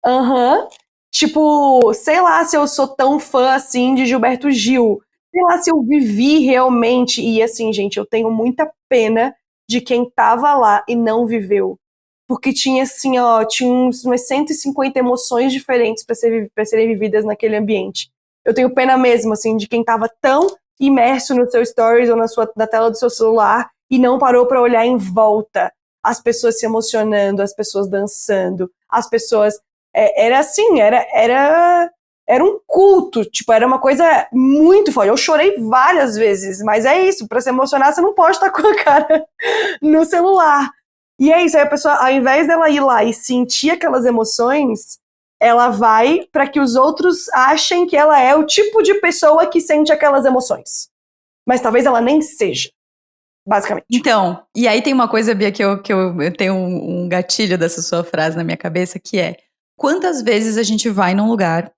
Aham. Tipo, sei lá se eu sou tão fã assim de Gilberto Gil. Sei lá se eu vivi realmente. E assim, gente, eu tenho muita pena de quem tava lá e não viveu. Porque tinha assim, ó, tinha umas 150 emoções diferentes pra serem vividas naquele ambiente. Eu tenho pena mesmo, assim, de quem tava tão imerso no seu stories ou na tela do seu celular e não parou pra olhar em volta. As pessoas se emocionando, as pessoas dançando, as pessoas... Era assim, era um culto, tipo, era uma coisa muito forte. Eu chorei várias vezes, mas é isso, pra se emocionar você não pode estar com a cara no celular. E é isso, aí a pessoa, ao invés dela ir lá e sentir aquelas emoções, ela vai pra que os outros achem que ela é o tipo de pessoa que sente aquelas emoções. Mas talvez ela nem seja, basicamente. Então, e aí tem uma coisa, Bia, que eu tenho um gatilho dessa sua frase na minha cabeça, que é: quantas vezes a gente vai num lugar,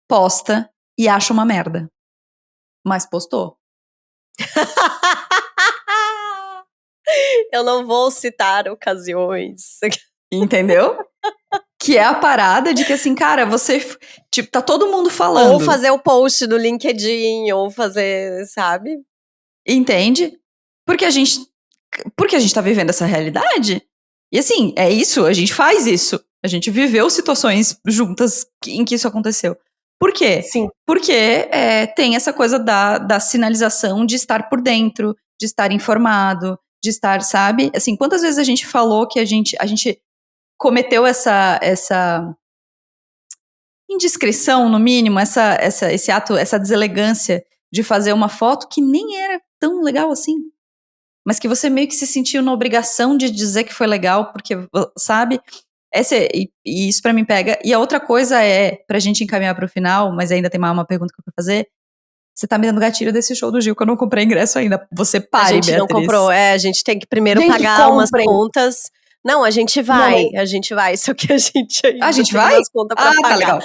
posta e acha uma merda, mas postou? Eu não vou citar ocasiões. Entendeu? Que é a parada de que assim, cara, você, tipo, tá todo mundo falando. Ou fazer o post no LinkedIn, ou fazer, sabe? Entende? Porque a gente tá vivendo essa realidade. E assim, é isso, a gente faz isso. A gente viveu situações juntas em que isso aconteceu. Por quê? Sim. Porque tem essa coisa da sinalização de estar por dentro, de estar informado, de estar, sabe? Assim, quantas vezes a gente falou que a gente cometeu essa indiscrição, no mínimo, esse ato, essa deselegância de fazer uma foto que nem era tão legal assim. Mas que você meio que se sentiu na obrigação de dizer que foi legal, porque, sabe? E isso pra mim pega. E a outra coisa pra gente encaminhar pro final, mas ainda tem mais uma pergunta que eu vou fazer. Você tá me dando gatilho desse show do Gil, que eu não comprei ingresso ainda. Você pare, A gente Beatriz. não comprou, a gente tem que primeiro Gente, pagar umas comprem. contas. Não, a gente vai, só que a gente ainda A gente tem vai? umas contas pra pagar. Tá legal.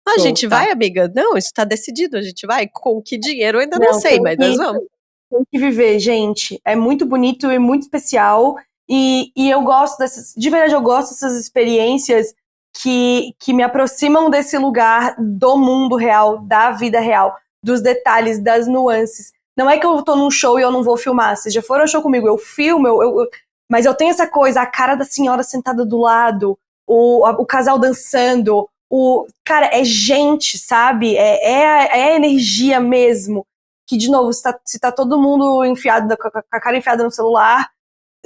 A Show, gente tá. vai, amiga? Não, isso tá decidido, a gente vai. Com que dinheiro eu ainda não Não, sei, tem mas que- nós vamos. Tem que viver, gente. É muito bonito e muito especial. E eu gosto dessas. De verdade, eu gosto dessas experiências que me aproximam desse lugar do mundo real, da vida real, dos detalhes, das nuances. Não é que eu tô num show e eu não vou filmar. Vocês já foram ao show comigo, eu filmo, mas eu tenho essa coisa, a cara da senhora sentada do lado, o casal dançando. Cara, é gente, sabe? É a energia mesmo. Que, de novo, se tá todo mundo enfiado, com a cara enfiada no celular,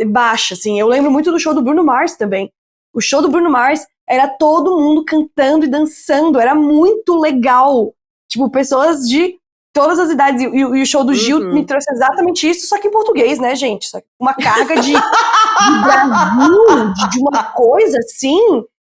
baixa, assim. Eu lembro muito do show do Bruno Mars também. O show do Bruno Mars era todo mundo cantando e dançando, era muito legal. Tipo, pessoas de todas as idades. E o show do Gil me trouxe exatamente isso, só que em português, né, gente? Só que uma carga de Brasil, de uma coisa, assim,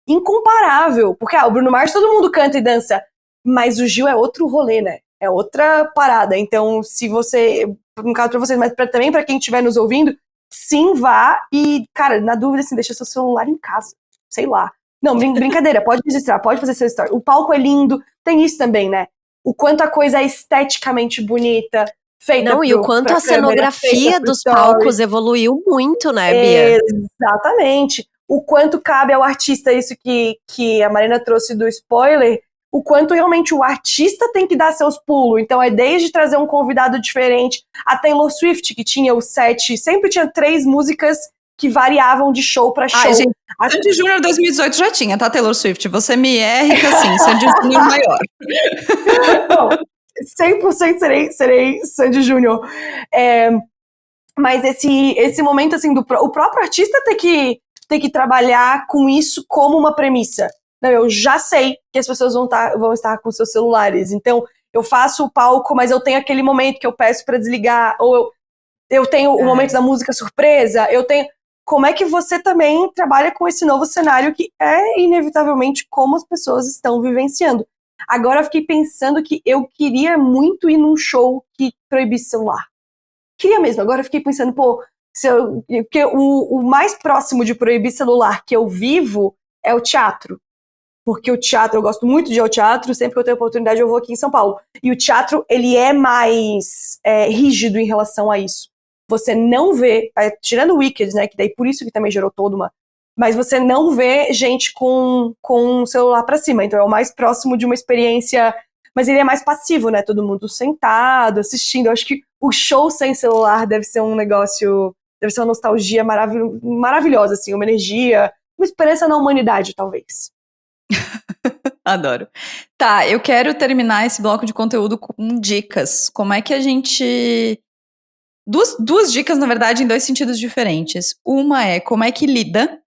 incomparável. Porque o Bruno Mars todo mundo canta e dança, mas o Gil é outro rolê, né? É outra parada. Então, se você, no caso pra vocês, mas também pra quem estiver nos ouvindo, sim, vá e, cara, na dúvida, assim, deixa seu celular em casa. Sei lá. Não, brincadeira, pode registrar, pode fazer seu story. O palco é lindo, tem isso também, né? O quanto a coisa é esteticamente bonita, feita Não, e o quanto a cenografia dos palcos evoluiu muito, né, Bia? Exatamente. O quanto cabe ao artista, isso que a Marina trouxe do spoiler, o quanto realmente o artista tem que dar seus pulos. Então é desde trazer um convidado diferente, a Taylor Swift, que tinha o set, sempre tinha 3 músicas que variavam de show pra show. Gente, Sandy Júnior 2018 já tinha, tá, Taylor Swift? Você me erra que assim, Sandy Júnior maior. Bom, 100% serei Sandy Júnior. Mas esse momento, assim, o próprio artista tem que trabalhar com isso como uma premissa. Não, eu já sei que as pessoas vão estar com seus celulares, então eu faço o palco, mas eu tenho aquele momento que eu peço pra desligar, ou eu tenho o momento da música surpresa, eu tenho... Como é que você também trabalha com esse novo cenário que é, inevitavelmente, como as pessoas estão vivenciando? Agora eu fiquei pensando que eu queria muito ir num show que proibisse celular. Queria mesmo. Agora eu fiquei pensando, pô, porque o mais próximo de proibir celular que eu vivo é o teatro. Porque o teatro, eu gosto muito de ir ao teatro, sempre que eu tenho oportunidade eu vou aqui em São Paulo. E o teatro, ele é mais rígido em relação a isso. Você não vê, tirando o Wicked, né, que daí por isso que também gerou toda uma... Mas você não vê gente com um celular pra cima, então é o mais próximo de uma experiência... Mas ele é mais passivo, né, todo mundo sentado, assistindo. Eu acho que o show sem celular deve ser um negócio... Deve ser uma nostalgia maravilhosa, assim, uma energia, uma esperança na humanidade, talvez. Adoro. Tá, eu quero terminar esse bloco de conteúdo com dicas. Como é que a gente... Duas dicas, na verdade, em dois sentidos diferentes. Uma é como é que lida,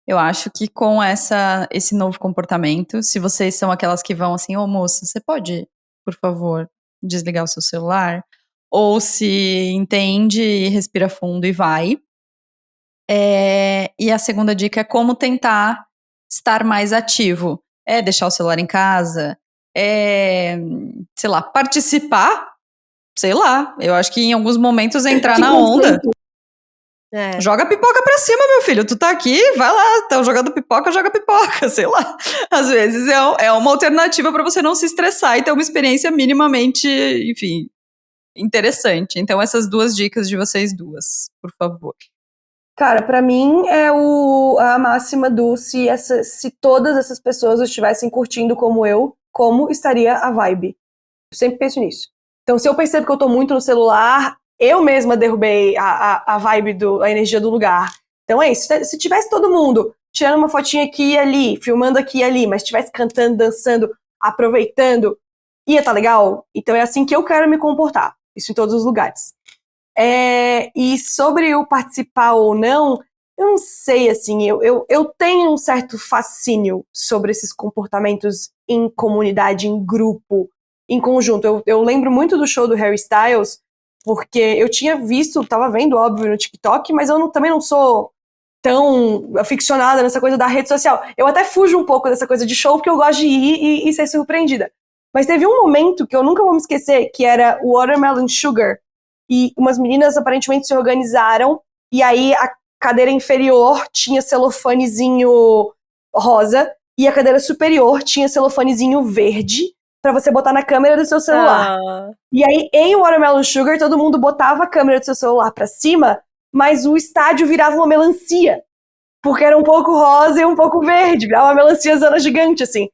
eu acho que com esse novo comportamento. Se vocês são aquelas que vão assim, ô moça, você pode, por favor, desligar o seu celular? Ou se entende e respira fundo e vai. E a segunda dica é como tentar estar mais ativo. É deixar o celular em casa, sei lá, participar, sei lá. Eu acho que em alguns momentos entrar na onda. Joga pipoca pra cima, meu filho. Tu tá aqui, vai lá. Tá jogando pipoca, joga pipoca, sei lá. Às vezes é uma alternativa pra você não se estressar e ter uma experiência minimamente, enfim, interessante. Então essas duas dicas de vocês duas, por favor. Cara, pra mim é a máxima do se todas essas pessoas estivessem curtindo como eu, como estaria a vibe. Eu sempre penso nisso. Então, se eu percebo que eu tô muito no celular, eu mesma derrubei a vibe, a energia do lugar. Então é isso. Se tivesse todo mundo tirando uma fotinha aqui e ali, filmando aqui e ali, mas estivesse cantando, dançando, aproveitando, ia tá legal? Então é assim que eu quero me comportar. Isso em todos os lugares. E sobre o participar ou não, eu não sei, assim, eu tenho um certo fascínio sobre esses comportamentos em comunidade, em grupo, em conjunto. Eu lembro muito do show do Harry Styles, porque eu tinha visto, tava vendo, óbvio, no TikTok, mas eu também não sou tão aficionada nessa coisa da rede social. Eu até fujo um pouco dessa coisa de show, porque eu gosto de ir e ser surpreendida. Mas teve um momento que eu nunca vou me esquecer, que era o Watermelon Sugar, e umas meninas aparentemente se organizaram, e aí a cadeira inferior tinha celofanezinho rosa, e a cadeira superior tinha celofanezinho verde, pra você botar na câmera do seu celular. E aí, em Watermelon Sugar, todo mundo botava a câmera do seu celular pra cima, mas o estádio virava uma melancia, porque era um pouco rosa e um pouco verde, virava uma melanciazona gigante, assim.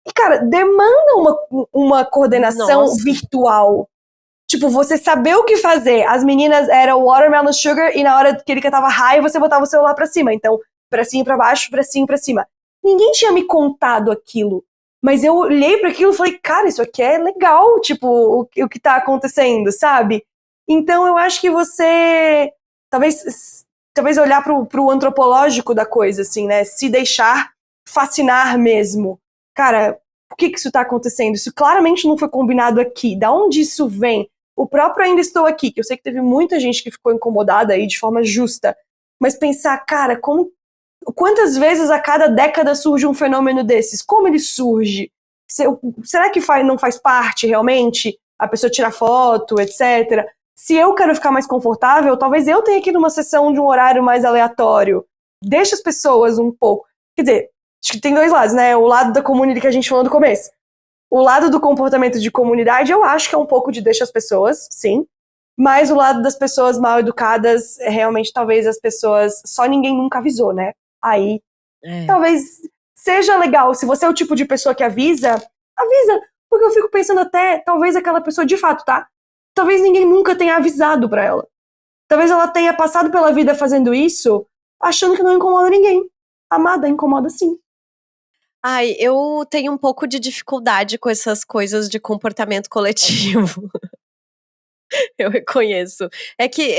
E, cara, demanda uma coordenação virtual. Tipo, você saber o que fazer. As meninas eram Watermelon Sugar e na hora que ele cantava high, você botava o celular pra cima. Então, pra cima, pra baixo, pra cima, pra cima. Ninguém tinha me contado aquilo. Mas eu olhei pra aquilo e falei, cara, isso aqui é legal, tipo, o que tá acontecendo, sabe? Então, eu acho que você... Talvez olhar pro antropológico da coisa, assim, né? Se deixar fascinar mesmo. Cara, por que isso tá acontecendo? Isso claramente não foi combinado aqui. Da onde isso vem? O próprio Ainda Estou Aqui, que eu sei que teve muita gente que ficou incomodada aí de forma justa, mas pensar, cara, quantas vezes a cada década surge um fenômeno desses? Como ele surge? Será que não faz parte realmente? A pessoa tira foto, etc. Se eu quero ficar mais confortável, talvez eu tenha que ir numa sessão de um horário mais aleatório. Deixa as pessoas um pouco. Quer dizer, acho que tem dois lados, né? O lado da comunidade que a gente falou no começo. O lado do comportamento de comunidade, eu acho que é um pouco de deixa as pessoas, sim. Mas o lado das pessoas mal educadas, realmente, talvez as pessoas... Só ninguém nunca avisou, né? Aí, talvez seja legal. Se você é o tipo de pessoa que avisa. Porque eu fico pensando até, talvez aquela pessoa de fato, tá? Talvez ninguém nunca tenha avisado pra ela. Talvez ela tenha passado pela vida fazendo isso, achando que não incomoda ninguém. Amada, incomoda sim. Ai, eu tenho um pouco de dificuldade com essas coisas de comportamento coletivo. Eu reconheço. É que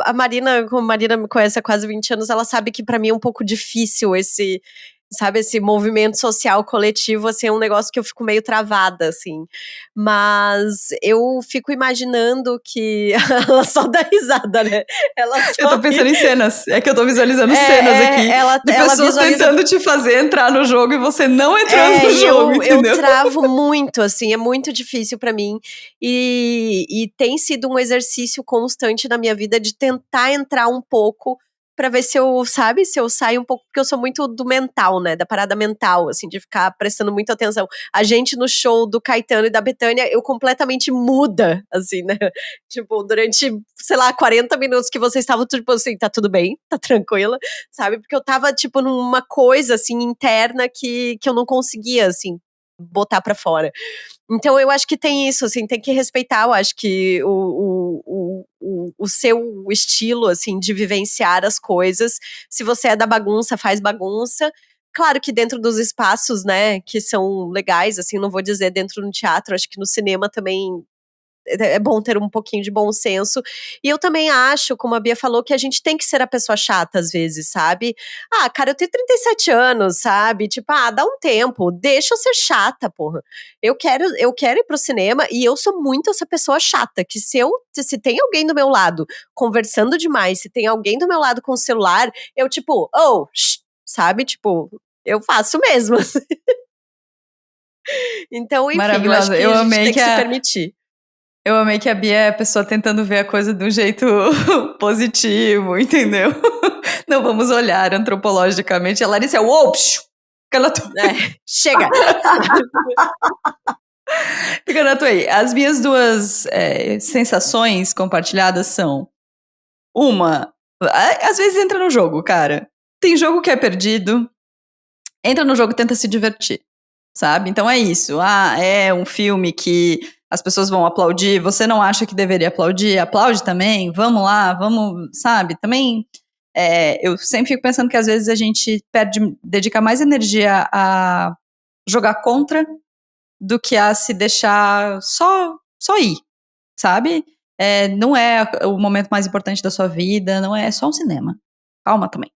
a Marina, como a Marina me conhece há quase 20 anos, ela sabe que pra mim é um pouco difícil esse movimento social coletivo, assim, é um negócio que eu fico meio travada, assim. Mas eu fico imaginando que ela só dá risada, né? Ela Eu só tô pensando em cenas. É que eu tô visualizando É, cenas aqui. ela De pessoas visualiza- tentando te fazer entrar no jogo e você não entrando no e jogo, eu entendeu? travo muito, assim, é muito difícil pra mim. E tem sido um exercício constante na minha vida de tentar entrar um pouco pra ver se eu saio um pouco, porque eu sou muito do mental, né, da parada mental, assim, de ficar prestando muita atenção. A gente no show do Caetano e da Bethânia, eu completamente muda, assim, né, tipo, durante, sei lá, 40 minutos que vocês estavam, tipo assim, tá tudo bem, tá tranquila, sabe, porque eu tava, tipo, numa coisa, assim, interna que eu não conseguia, assim, botar pra fora. Então eu acho que tem isso, assim, tem que respeitar, eu acho que o seu estilo, assim, de vivenciar as coisas. Se você é da bagunça, faz bagunça. Claro que dentro dos espaços, né, que são legais, assim, não vou dizer dentro do teatro, acho que no cinema também é bom ter um pouquinho de bom senso. E eu também acho, como a Bia falou, que a gente tem que ser a pessoa chata às vezes, sabe? Ah, cara, eu tenho 37 anos, sabe? Tipo, dá um tempo, deixa eu ser chata, porra. Eu quero ir pro cinema e eu sou muito essa pessoa chata, que se tem alguém do meu lado conversando demais, se tem alguém do meu lado com o celular, eu tipo, sabe? Tipo, eu faço mesmo. Então, enfim, eu acho Maravilhosa. que a gente tem que se permitir. Eu amei que a Bia é a pessoa tentando ver a coisa de um jeito positivo, entendeu? Não vamos olhar antropologicamente. A Larissa é o psiu, fica na tua, Chega! fica na tua aí. As minhas duas sensações compartilhadas são: uma, às vezes entra no jogo, cara. Tem jogo que é perdido, entra no jogo e tenta se divertir, sabe? Então é isso. É um filme que as pessoas vão aplaudir, você não acha que deveria aplaudir? Aplaude também, vamos lá, vamos, sabe? Também, eu sempre fico pensando que às vezes a gente dedica mais energia a jogar contra do que a se deixar só ir, sabe? Não é o momento mais importante da sua vida, não é só um cinema. Calma também,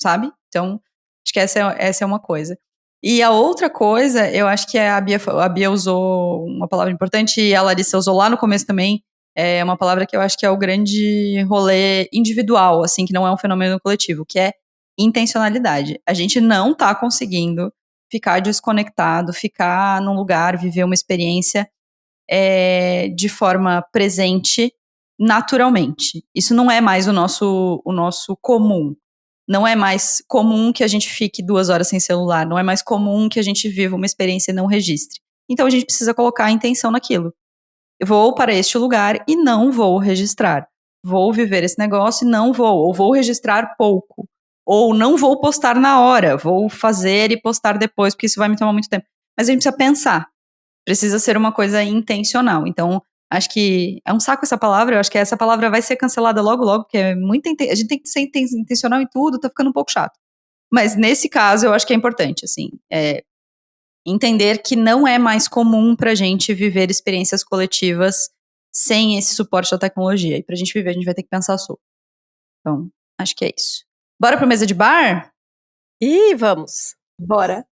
sabe? Então, acho que essa é uma coisa. E a outra coisa, eu acho que a Bia usou uma palavra importante e a Larissa usou lá no começo também, é uma palavra que eu acho que é o grande rolê individual, assim, que não é um fenômeno coletivo, que é intencionalidade. A gente não tá conseguindo ficar desconectado, ficar num lugar, viver uma experiência de forma presente, naturalmente. Isso não é mais o nosso comum. Não é mais comum que a gente fique 2 horas sem celular. Não é mais comum que a gente viva uma experiência e não registre. Então a gente precisa colocar a intenção naquilo. Eu vou para este lugar e não vou registrar. Vou viver esse negócio e não vou. Ou vou registrar pouco. Ou não vou postar na hora. Vou fazer e postar depois, porque isso vai me tomar muito tempo. Mas a gente precisa pensar. Precisa ser uma coisa intencional. Então, acho que é um saco essa palavra. Eu acho que essa palavra vai ser cancelada logo, logo, porque a gente tem que ser intencional em tudo, tá ficando um pouco chato. Mas nesse caso, eu acho que é importante, assim, entender que não é mais comum pra gente viver experiências coletivas sem esse suporte da tecnologia. E pra gente viver, a gente vai ter que pensar sobre. Então, acho que é isso. Bora pra mesa de bar? Ih, vamos. Bora.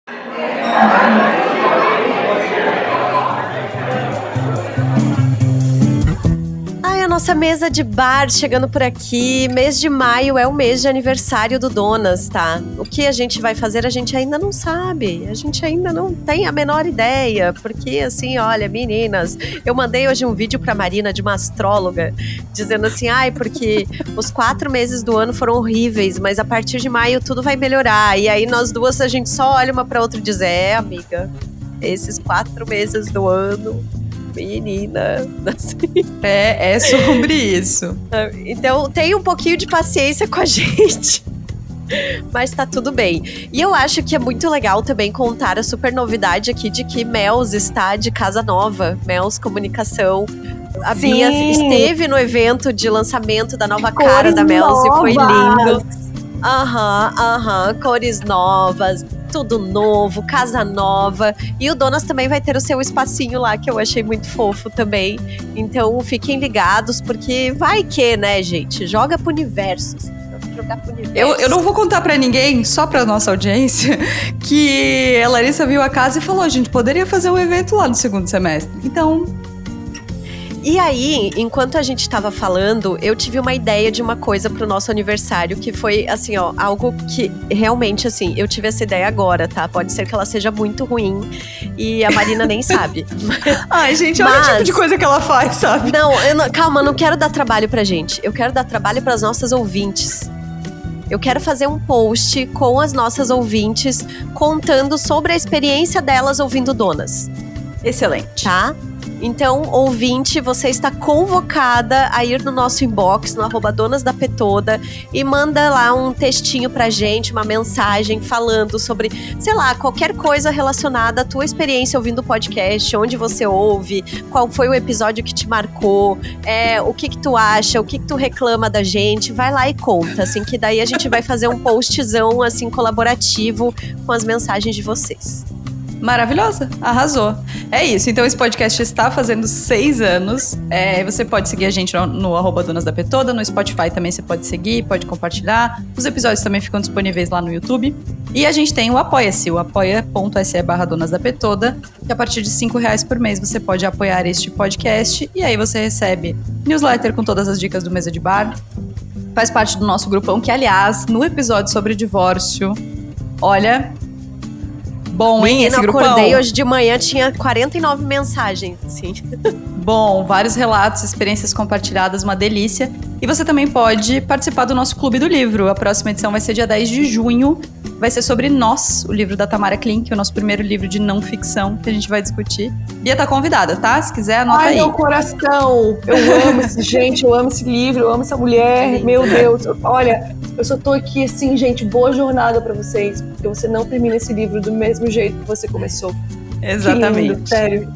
Nossa mesa de bar chegando por aqui. Mês de maio é o mês de aniversário do Donas, tá? O que a gente vai fazer a gente ainda não sabe. A gente ainda não tem a menor ideia. Porque assim, olha, meninas, eu mandei hoje um vídeo pra Marina de uma astróloga dizendo assim, porque os 4 meses do ano foram horríveis, mas a partir de maio tudo vai melhorar. E aí nós duas, a gente só olha uma pra outra e diz, amiga, esses 4 meses do ano... menina, assim. É sobre isso. Então, tenha um pouquinho de paciência com a gente. Mas tá tudo bem. E eu acho que é muito legal também contar a super novidade aqui de que Mels está de casa nova. Mels Comunicação. A Sim. Bia esteve no evento de lançamento da nova cara da Mels e foi lindo. Cores novas, tudo novo, casa nova. E o Donas também vai ter o seu espacinho lá, que eu achei muito fofo também. Então fiquem ligados, porque vai que, né, gente? Joga pro universo. Eu não vou contar pra ninguém, só pra nossa audiência, que a Larissa viu a casa e falou: a gente poderia fazer um evento lá no segundo semestre. Então... E aí, enquanto a gente tava falando, eu tive uma ideia de uma coisa pro nosso aniversário, que foi, assim, ó, algo que realmente, assim, eu tive essa ideia agora, tá? Pode ser que ela seja muito ruim e a Marina nem sabe. Ai, gente, olha o tipo de coisa que ela faz, sabe? Calma, eu não quero dar trabalho pra gente. Eu quero dar trabalho pras nossas ouvintes. Eu quero fazer um post com as nossas ouvintes, contando sobre a experiência delas ouvindo Donas. Excelente. Tá? Então, ouvinte, você está convocada a ir no nosso inbox, no @donasdapetoda, e manda lá um textinho pra gente, uma mensagem falando sobre, sei lá, qualquer coisa relacionada à tua experiência ouvindo o podcast, onde você ouve, qual foi o episódio que te marcou, o que tu acha, o que tu reclama da gente, vai lá e conta, assim, que daí a gente vai fazer um postzão, assim, colaborativo com as mensagens de vocês. Maravilhosa, arrasou. É isso, então esse podcast está fazendo 6 anos. Você pode seguir a gente no @donasdapetoda, no Spotify também você pode seguir, pode compartilhar. Os episódios também ficam disponíveis lá no YouTube. E a gente tem o Apoia-se, o apoia.se/donasdapetoda, que a partir de R$5 por mês você pode apoiar este podcast. E aí você recebe newsletter com todas as dicas do Mesa de Bar. Faz parte do nosso grupão, que aliás, no episódio sobre divórcio, olha... Bom, hein, esse grupão? Eu acordei hoje de manhã, tinha 49 mensagens, assim. Bom, vários relatos, experiências compartilhadas, uma delícia. E você também pode participar do nosso Clube do Livro. A próxima edição vai ser dia 10 de junho. Vai ser sobre Nós, o livro da Tamara Klink, o nosso primeiro livro de não ficção que a gente vai discutir. Bia tá convidada, tá? Se quiser, anota aí. Ai, meu coração! Eu amo eu amo esse livro, eu amo essa mulher. Meu Deus, olha, eu só tô aqui assim, gente, boa jornada pra vocês. Porque você não termina esse livro do mesmo jeito que você começou. Exatamente. Que lindo, sério.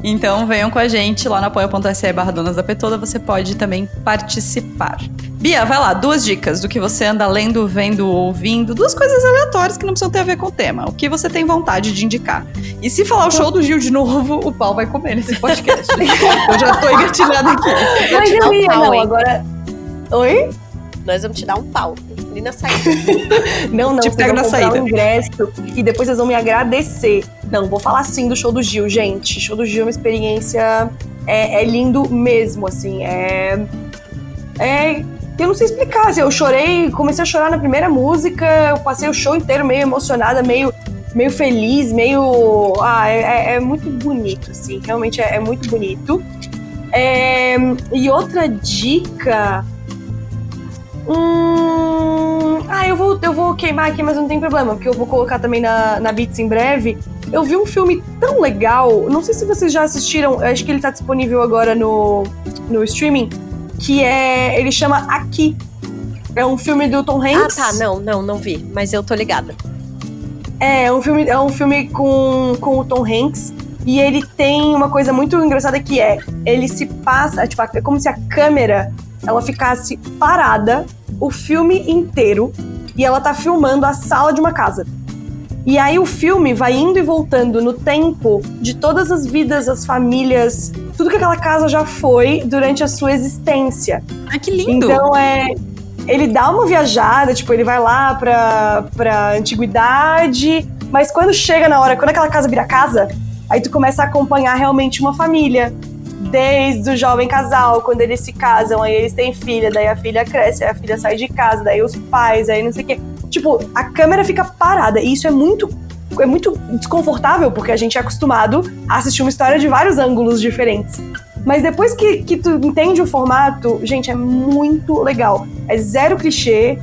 Então venham com a gente lá no apoia.se/donasdapetoda, você pode também participar. Bia, vai lá, 2 dicas do que você anda lendo, vendo, ouvindo, 2 coisas aleatórias que não precisam ter a ver com o tema, o que você tem vontade de indicar. E se falar o show do Gil de novo, o pau vai comer nesse podcast. Eu já tô engatilhada aqui. Mas eu ia, não, agora... Oi? Nós vamos te dar um pau. Ali na saída. Não, te pego na saída. Um ingresso e depois vocês vão me agradecer. Não, vou falar sim do show do Gil, gente. Show do Gil é uma experiência... É lindo mesmo, assim. Eu não sei explicar, assim, eu chorei, comecei a chorar na primeira música, eu passei o show inteiro meio emocionada, meio feliz, meio... é muito bonito, assim, realmente é muito bonito. E outra dica... eu vou queimar aqui, mas não tem problema, porque eu vou colocar também na Beats em breve. Eu vi um filme tão legal, não sei se vocês já assistiram, acho que ele tá disponível agora no streaming, que ele chama Aqui. É um filme do Tom Hanks. Ah, tá, não vi, mas eu tô ligada. É um filme com o Tom Hanks, e ele tem uma coisa muito engraçada que ele se passa, tipo, é como se a câmera, ela ficasse parada o filme inteiro, e ela tá filmando a sala de uma casa. E aí o filme vai indo e voltando no tempo de todas as vidas, as famílias, tudo que aquela casa já foi durante a sua existência. Ah, que lindo! Então ele dá uma viajada, tipo, ele vai lá pra antiguidade, mas quando chega na hora, quando aquela casa vira casa, aí tu começa a acompanhar realmente uma família. Desde o jovem casal, quando eles se casam, aí eles têm filha, daí a filha cresce, aí a filha sai de casa, daí os pais, aí não sei o quê. Tipo, a câmera fica parada, e isso é muito desconfortável, porque a gente é acostumado a assistir uma história de vários ângulos diferentes. Mas depois que tu entende o formato, gente, é muito legal. É zero clichê,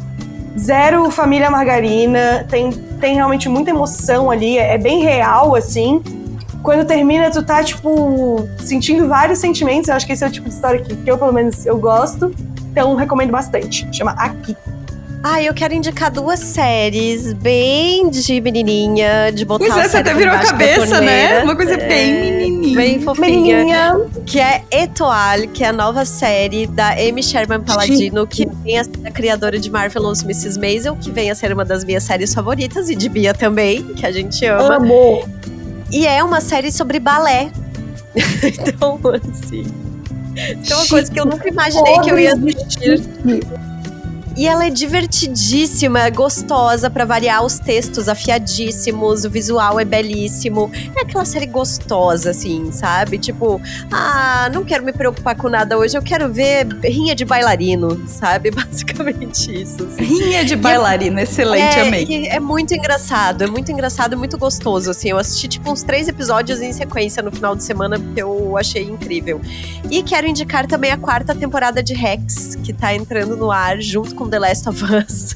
zero família margarina, tem realmente muita emoção ali, é bem real, assim. Quando termina, tu tá, tipo, sentindo vários sentimentos. Eu acho que esse é o tipo de história que eu, pelo menos, eu gosto. Então, recomendo bastante. Chama Aqui. Eu quero indicar 2 séries bem de menininha, de botar Pois a você série até virou a debaixo da cabeça, né? torneira. Uma coisa bem menininha. Bem fofinha. Menininha. Que é Etoile, que é a nova série da Amy Sherman Palladino, que vem a ser a criadora de Marvelous Mrs. Maisel, que vem a ser uma das minhas séries favoritas, e de Bia também, que a gente ama. Amo. E é uma série sobre balé. Então, assim... é uma coisa que eu nunca imaginei que eu ia assistir. E ela é divertidíssima, é gostosa, pra variar, os textos afiadíssimos, o visual é belíssimo. É aquela série gostosa, assim, sabe? Tipo, não quero me preocupar com nada hoje, eu quero ver rinha de bailarino, sabe? Basicamente isso. Assim. Rinha de bailarino, excelente, amei. É muito engraçado, e muito gostoso, assim. Eu assisti, tipo, uns 3 episódios em sequência no final de semana, porque eu achei incrível. E quero indicar também a 4ª temporada de Rex, que tá entrando no ar junto com The Last of Us.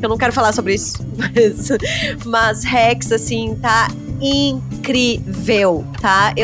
Eu não quero falar sobre isso, mas Rex, assim, tá incrível, tá?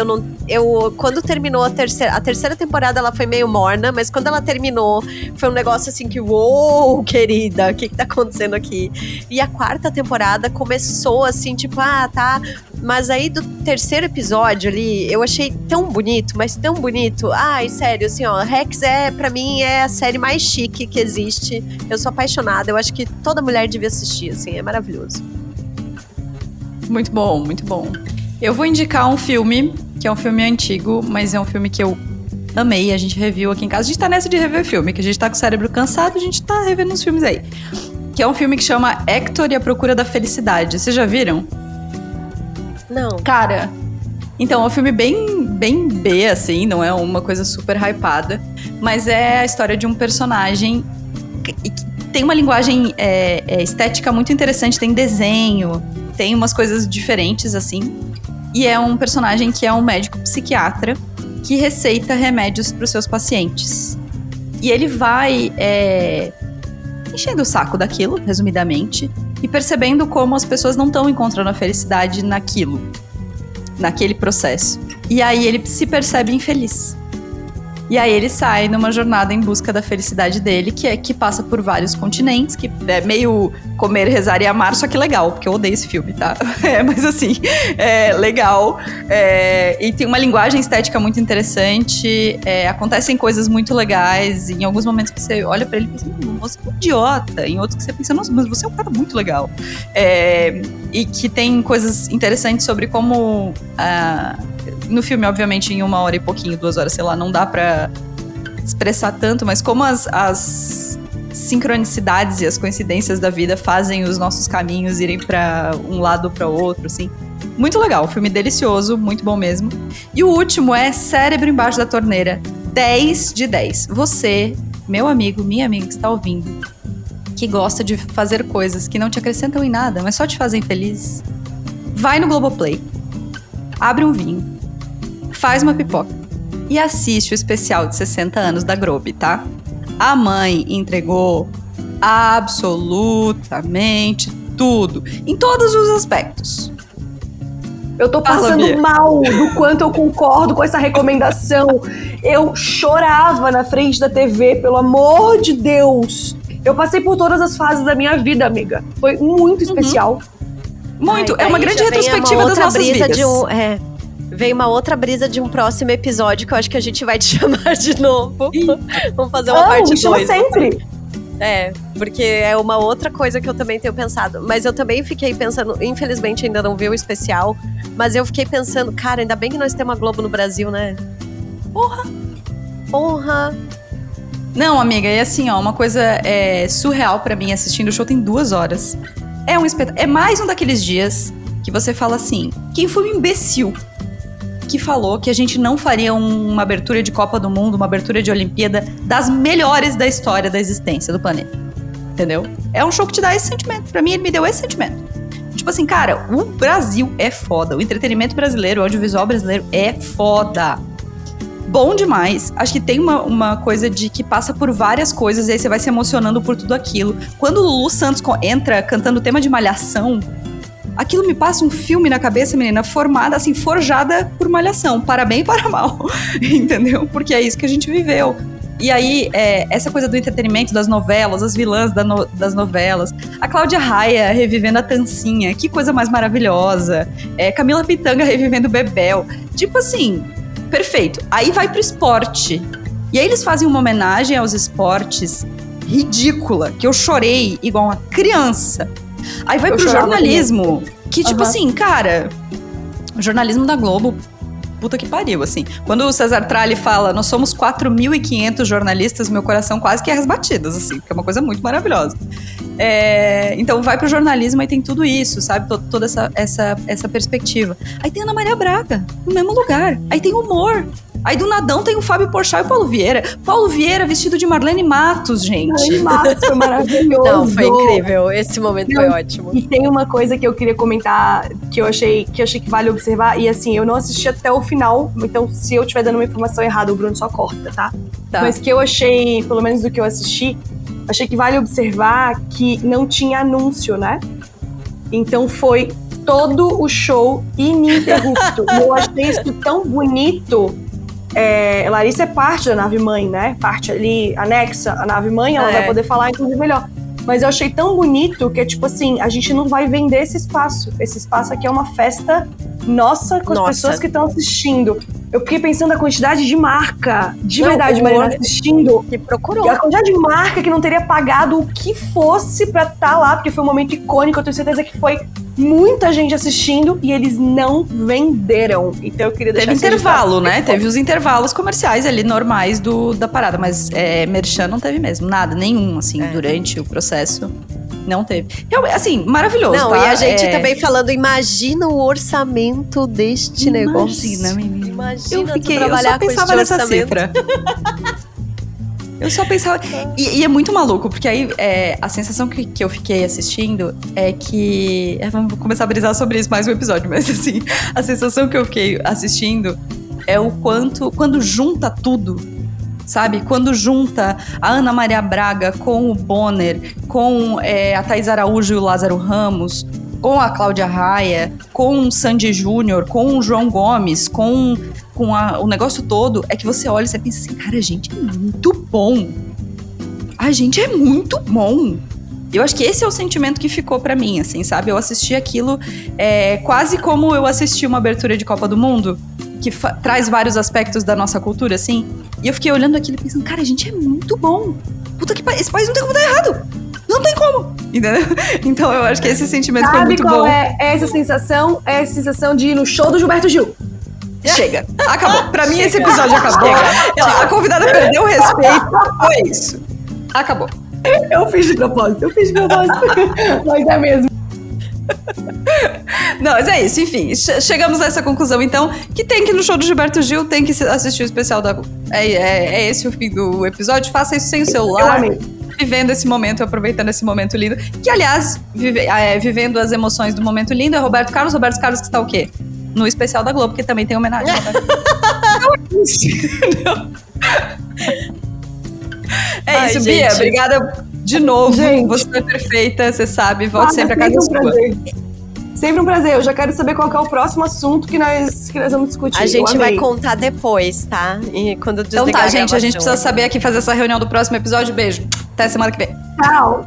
Quando terminou a terceira temporada, ela foi meio morna, mas quando ela terminou, foi um negócio assim que, uou, querida, o que tá acontecendo aqui? E a 4ª temporada começou assim, tipo, tá. Mas aí do 3º episódio ali, eu achei tão bonito, mas tão bonito. Sério, assim, ó, Rex pra mim, é a série mais chique que existe. Eu sou apaixonada, eu acho que toda mulher devia assistir, assim, é maravilhoso. Muito bom, muito bom. Eu vou indicar um filme, que é um filme antigo, mas é um filme que eu amei, a gente reviu aqui em casa. A gente tá nessa de rever filme, que a gente tá com o cérebro cansado, a gente tá revendo uns filmes aí. Que é um filme que chama Hector e a Procura da Felicidade. Vocês já viram? Não. Cara, então é um filme bem B, assim, não é uma coisa super hypada, mas é a história de um personagem que tem uma linguagem estética muito interessante, tem desenho, tem umas coisas diferentes, assim, e é um personagem que é um médico psiquiatra que receita remédios para os seus pacientes. E ele vai enchendo o saco daquilo, resumidamente, e percebendo como as pessoas não estão encontrando a felicidade naquele processo. E aí ele se percebe infeliz. E aí ele sai numa jornada em busca da felicidade dele, que passa por vários continentes, que é meio comer, rezar e amar, só que legal, porque eu odeio esse filme, tá? Mas assim, é legal. E tem uma linguagem estética muito interessante, acontecem coisas muito legais, em alguns momentos que você olha pra ele e pensa, você é um idiota, em outros que você pensa, nossa, mas você é um cara muito legal. E que tem coisas interessantes sobre como... no filme, obviamente, em 1 hora e pouquinho, 2 horas, sei lá, não dá pra expressar tanto, mas como as sincronicidades e as coincidências da vida fazem os nossos caminhos irem pra um lado ou pra outro, assim. Muito legal, filme delicioso, muito bom mesmo. E o último é Cérebro Embaixo da Torneira, 10 de 10. Você, meu amigo, minha amiga que está ouvindo, que gosta de fazer coisas que não te acrescentam em nada, mas só te fazem feliz, vai no Globoplay, abre um vinho, faz uma pipoca e assiste o especial de 60 anos da Globo, tá? A mãe entregou absolutamente tudo, em todos os aspectos. Eu tô passando mal do quanto eu concordo com essa recomendação. Eu chorava na frente da TV, pelo amor de Deus. Eu passei por todas as fases da minha vida, amiga. Foi muito especial. Muito, é uma grande retrospectiva das nossas vidas. Veio uma outra brisa de um próximo episódio que eu acho que a gente vai te chamar de novo. Vamos fazer uma parte 2. Me chama sempre. Porque é uma outra coisa que eu também tenho pensado. Mas eu também fiquei pensando, infelizmente ainda não vi o especial, mas eu fiquei pensando, cara, ainda bem que nós temos a Globo no Brasil, né? Porra! Não, amiga, e assim, ó, uma coisa surreal pra mim assistindo o show tem 2 horas. É mais um daqueles dias que você fala assim, quem foi o imbecil que falou que a gente não faria uma abertura de Copa do Mundo, uma abertura de Olimpíada das melhores da história da existência do planeta? Entendeu? É um show que te dá esse sentimento. Pra mim, ele me deu esse sentimento. Tipo assim, cara, o Brasil é foda. O entretenimento brasileiro, o audiovisual brasileiro é foda. Bom demais. Acho que tem uma coisa de que passa por várias coisas e aí você vai se emocionando por tudo aquilo. Quando o Lulu Santos entra cantando o tema de Malhação, aquilo me passa um filme na cabeça, menina, formada, assim, forjada por Malhação. Para bem e para mal. Entendeu? Porque é isso que a gente viveu. E aí, essa coisa do entretenimento, das novelas, as vilãs das novelas, a Cláudia Raia revivendo a Tancinha, que coisa mais maravilhosa. Camila Pitanga revivendo o Bebel. Tipo assim, perfeito. Aí vai pro esporte. E aí eles fazem uma homenagem aos esportes ridícula, que eu chorei igual uma criança. Aí vai pro jornalismo, que tipo assim, cara, o jornalismo da Globo, puta que pariu, assim. Quando o César Tralli fala, nós somos 4.500 jornalistas, meu coração quase que é as batidas, assim, porque é uma coisa muito maravilhosa. Então vai pro jornalismo e tem tudo isso, sabe? Toda essa perspectiva. Aí tem Ana Maria Braga, no mesmo lugar. Aí tem humor. Aí do nadão tem o Fábio Porchat e o Paulo Vieira. Paulo Vieira vestido de Marlene Matos, gente. Marlene Matos foi maravilhoso. Não, foi incrível. Esse momento foi ótimo. E tem uma coisa que eu queria comentar que eu achei que vale observar. E assim, eu não assisti até o final. Então, se eu estiver dando uma informação errada, o Bruno só corta, tá? Mas que eu achei, pelo menos do que eu assisti, achei que vale observar que não tinha anúncio, né? Então foi todo o show ininterrupto. E eu achei isso tão bonito. Larissa é parte da nave-mãe, né? Parte ali, anexa à nave-mãe, ela vai poder falar, inclusive, melhor. Mas eu achei tão bonito que é tipo assim, a gente não vai vender esse espaço. Esse espaço aqui é uma festa nossa com as pessoas que estão assistindo. Eu fiquei pensando na quantidade de marca, de verdade, Marina, assistindo. Que procurou. A quantidade de marca que não teria pagado o que fosse pra estar lá, porque foi um momento icônico, eu tenho certeza que foi muita gente assistindo e eles não venderam. Então eu queria deixar Teve intervalo, né? Teve os intervalos comerciais ali normais da parada, mas merchan não teve mesmo, nada, nenhum, assim, durante o processo. Não teve. Assim, maravilhoso, não, tá? E a gente também falando, imagina o orçamento deste negócio. Imagina, menina. Imagina eu só pensava nessa cifra. Eu só pensava... E é muito maluco, porque aí a sensação que eu fiquei assistindo é que... vamos começar a brisar sobre isso mais um episódio, mas assim, a sensação que eu fiquei assistindo é o quanto... Quando junta tudo, sabe? Quando junta a Ana Maria Braga com o Bonner, com a Thaís Araújo e o Lázaro Ramos, com a Cláudia Raia, com o Sandy Júnior, com o João Gomes, com o negócio todo, é que você olha e você pensa assim, cara, a gente é muito bom. A gente é muito bom. Eu acho que esse é o sentimento que ficou pra mim, assim, sabe? Eu assisti aquilo quase como eu assisti uma abertura de Copa do Mundo, que traz vários aspectos da nossa cultura, assim. E eu fiquei olhando aquilo e pensando, cara, a gente é muito bom. Puta que pariu, esse país não tem como dar errado. Não tem como, entendeu? Então eu acho que esse sentimento foi muito bom. Sabe qual é essa sensação? É a sensação de ir no show do Gilberto Gil. Chega, acabou. Pra mim esse episódio acabou. A convidada perdeu o respeito. Foi isso. Acabou. Eu fiz de propósito. Mas é mesmo. Não, mas é isso, enfim. Chegamos a essa conclusão, então, que tem que ir no show do Gilberto Gil, tem que assistir o especial da... É esse o fim do episódio. Faça isso sem o celular. Vivendo esse momento, aproveitando esse momento lindo. Que, aliás, vivendo as emoções do momento lindo é Roberto Carlos que está o quê? No especial da Globo, que também tem homenagem. É isso, Bia. Gente. Obrigada de novo. Gente. Você é perfeita, você sabe. Volte sempre a casa sua. Sempre um prazer. Eu já quero saber qual que é o próximo assunto que nós vamos discutir. A gente vai contar depois, tá? E quando desligar então tá, gente. A gente precisa saber aqui, fazer essa reunião do próximo episódio. Beijo. Até semana que vem. Tchau.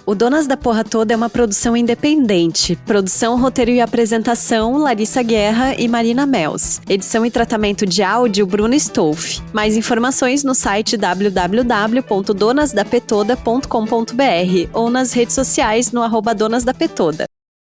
O Donas da Porra Toda é uma produção independente. Produção, roteiro e apresentação, Larissa Guerra e Marina Mels. Edição e tratamento de áudio, Bruno Stolf. Mais informações no site www.donasdapetoda.com.br ou nas redes sociais no @donasdapetoda.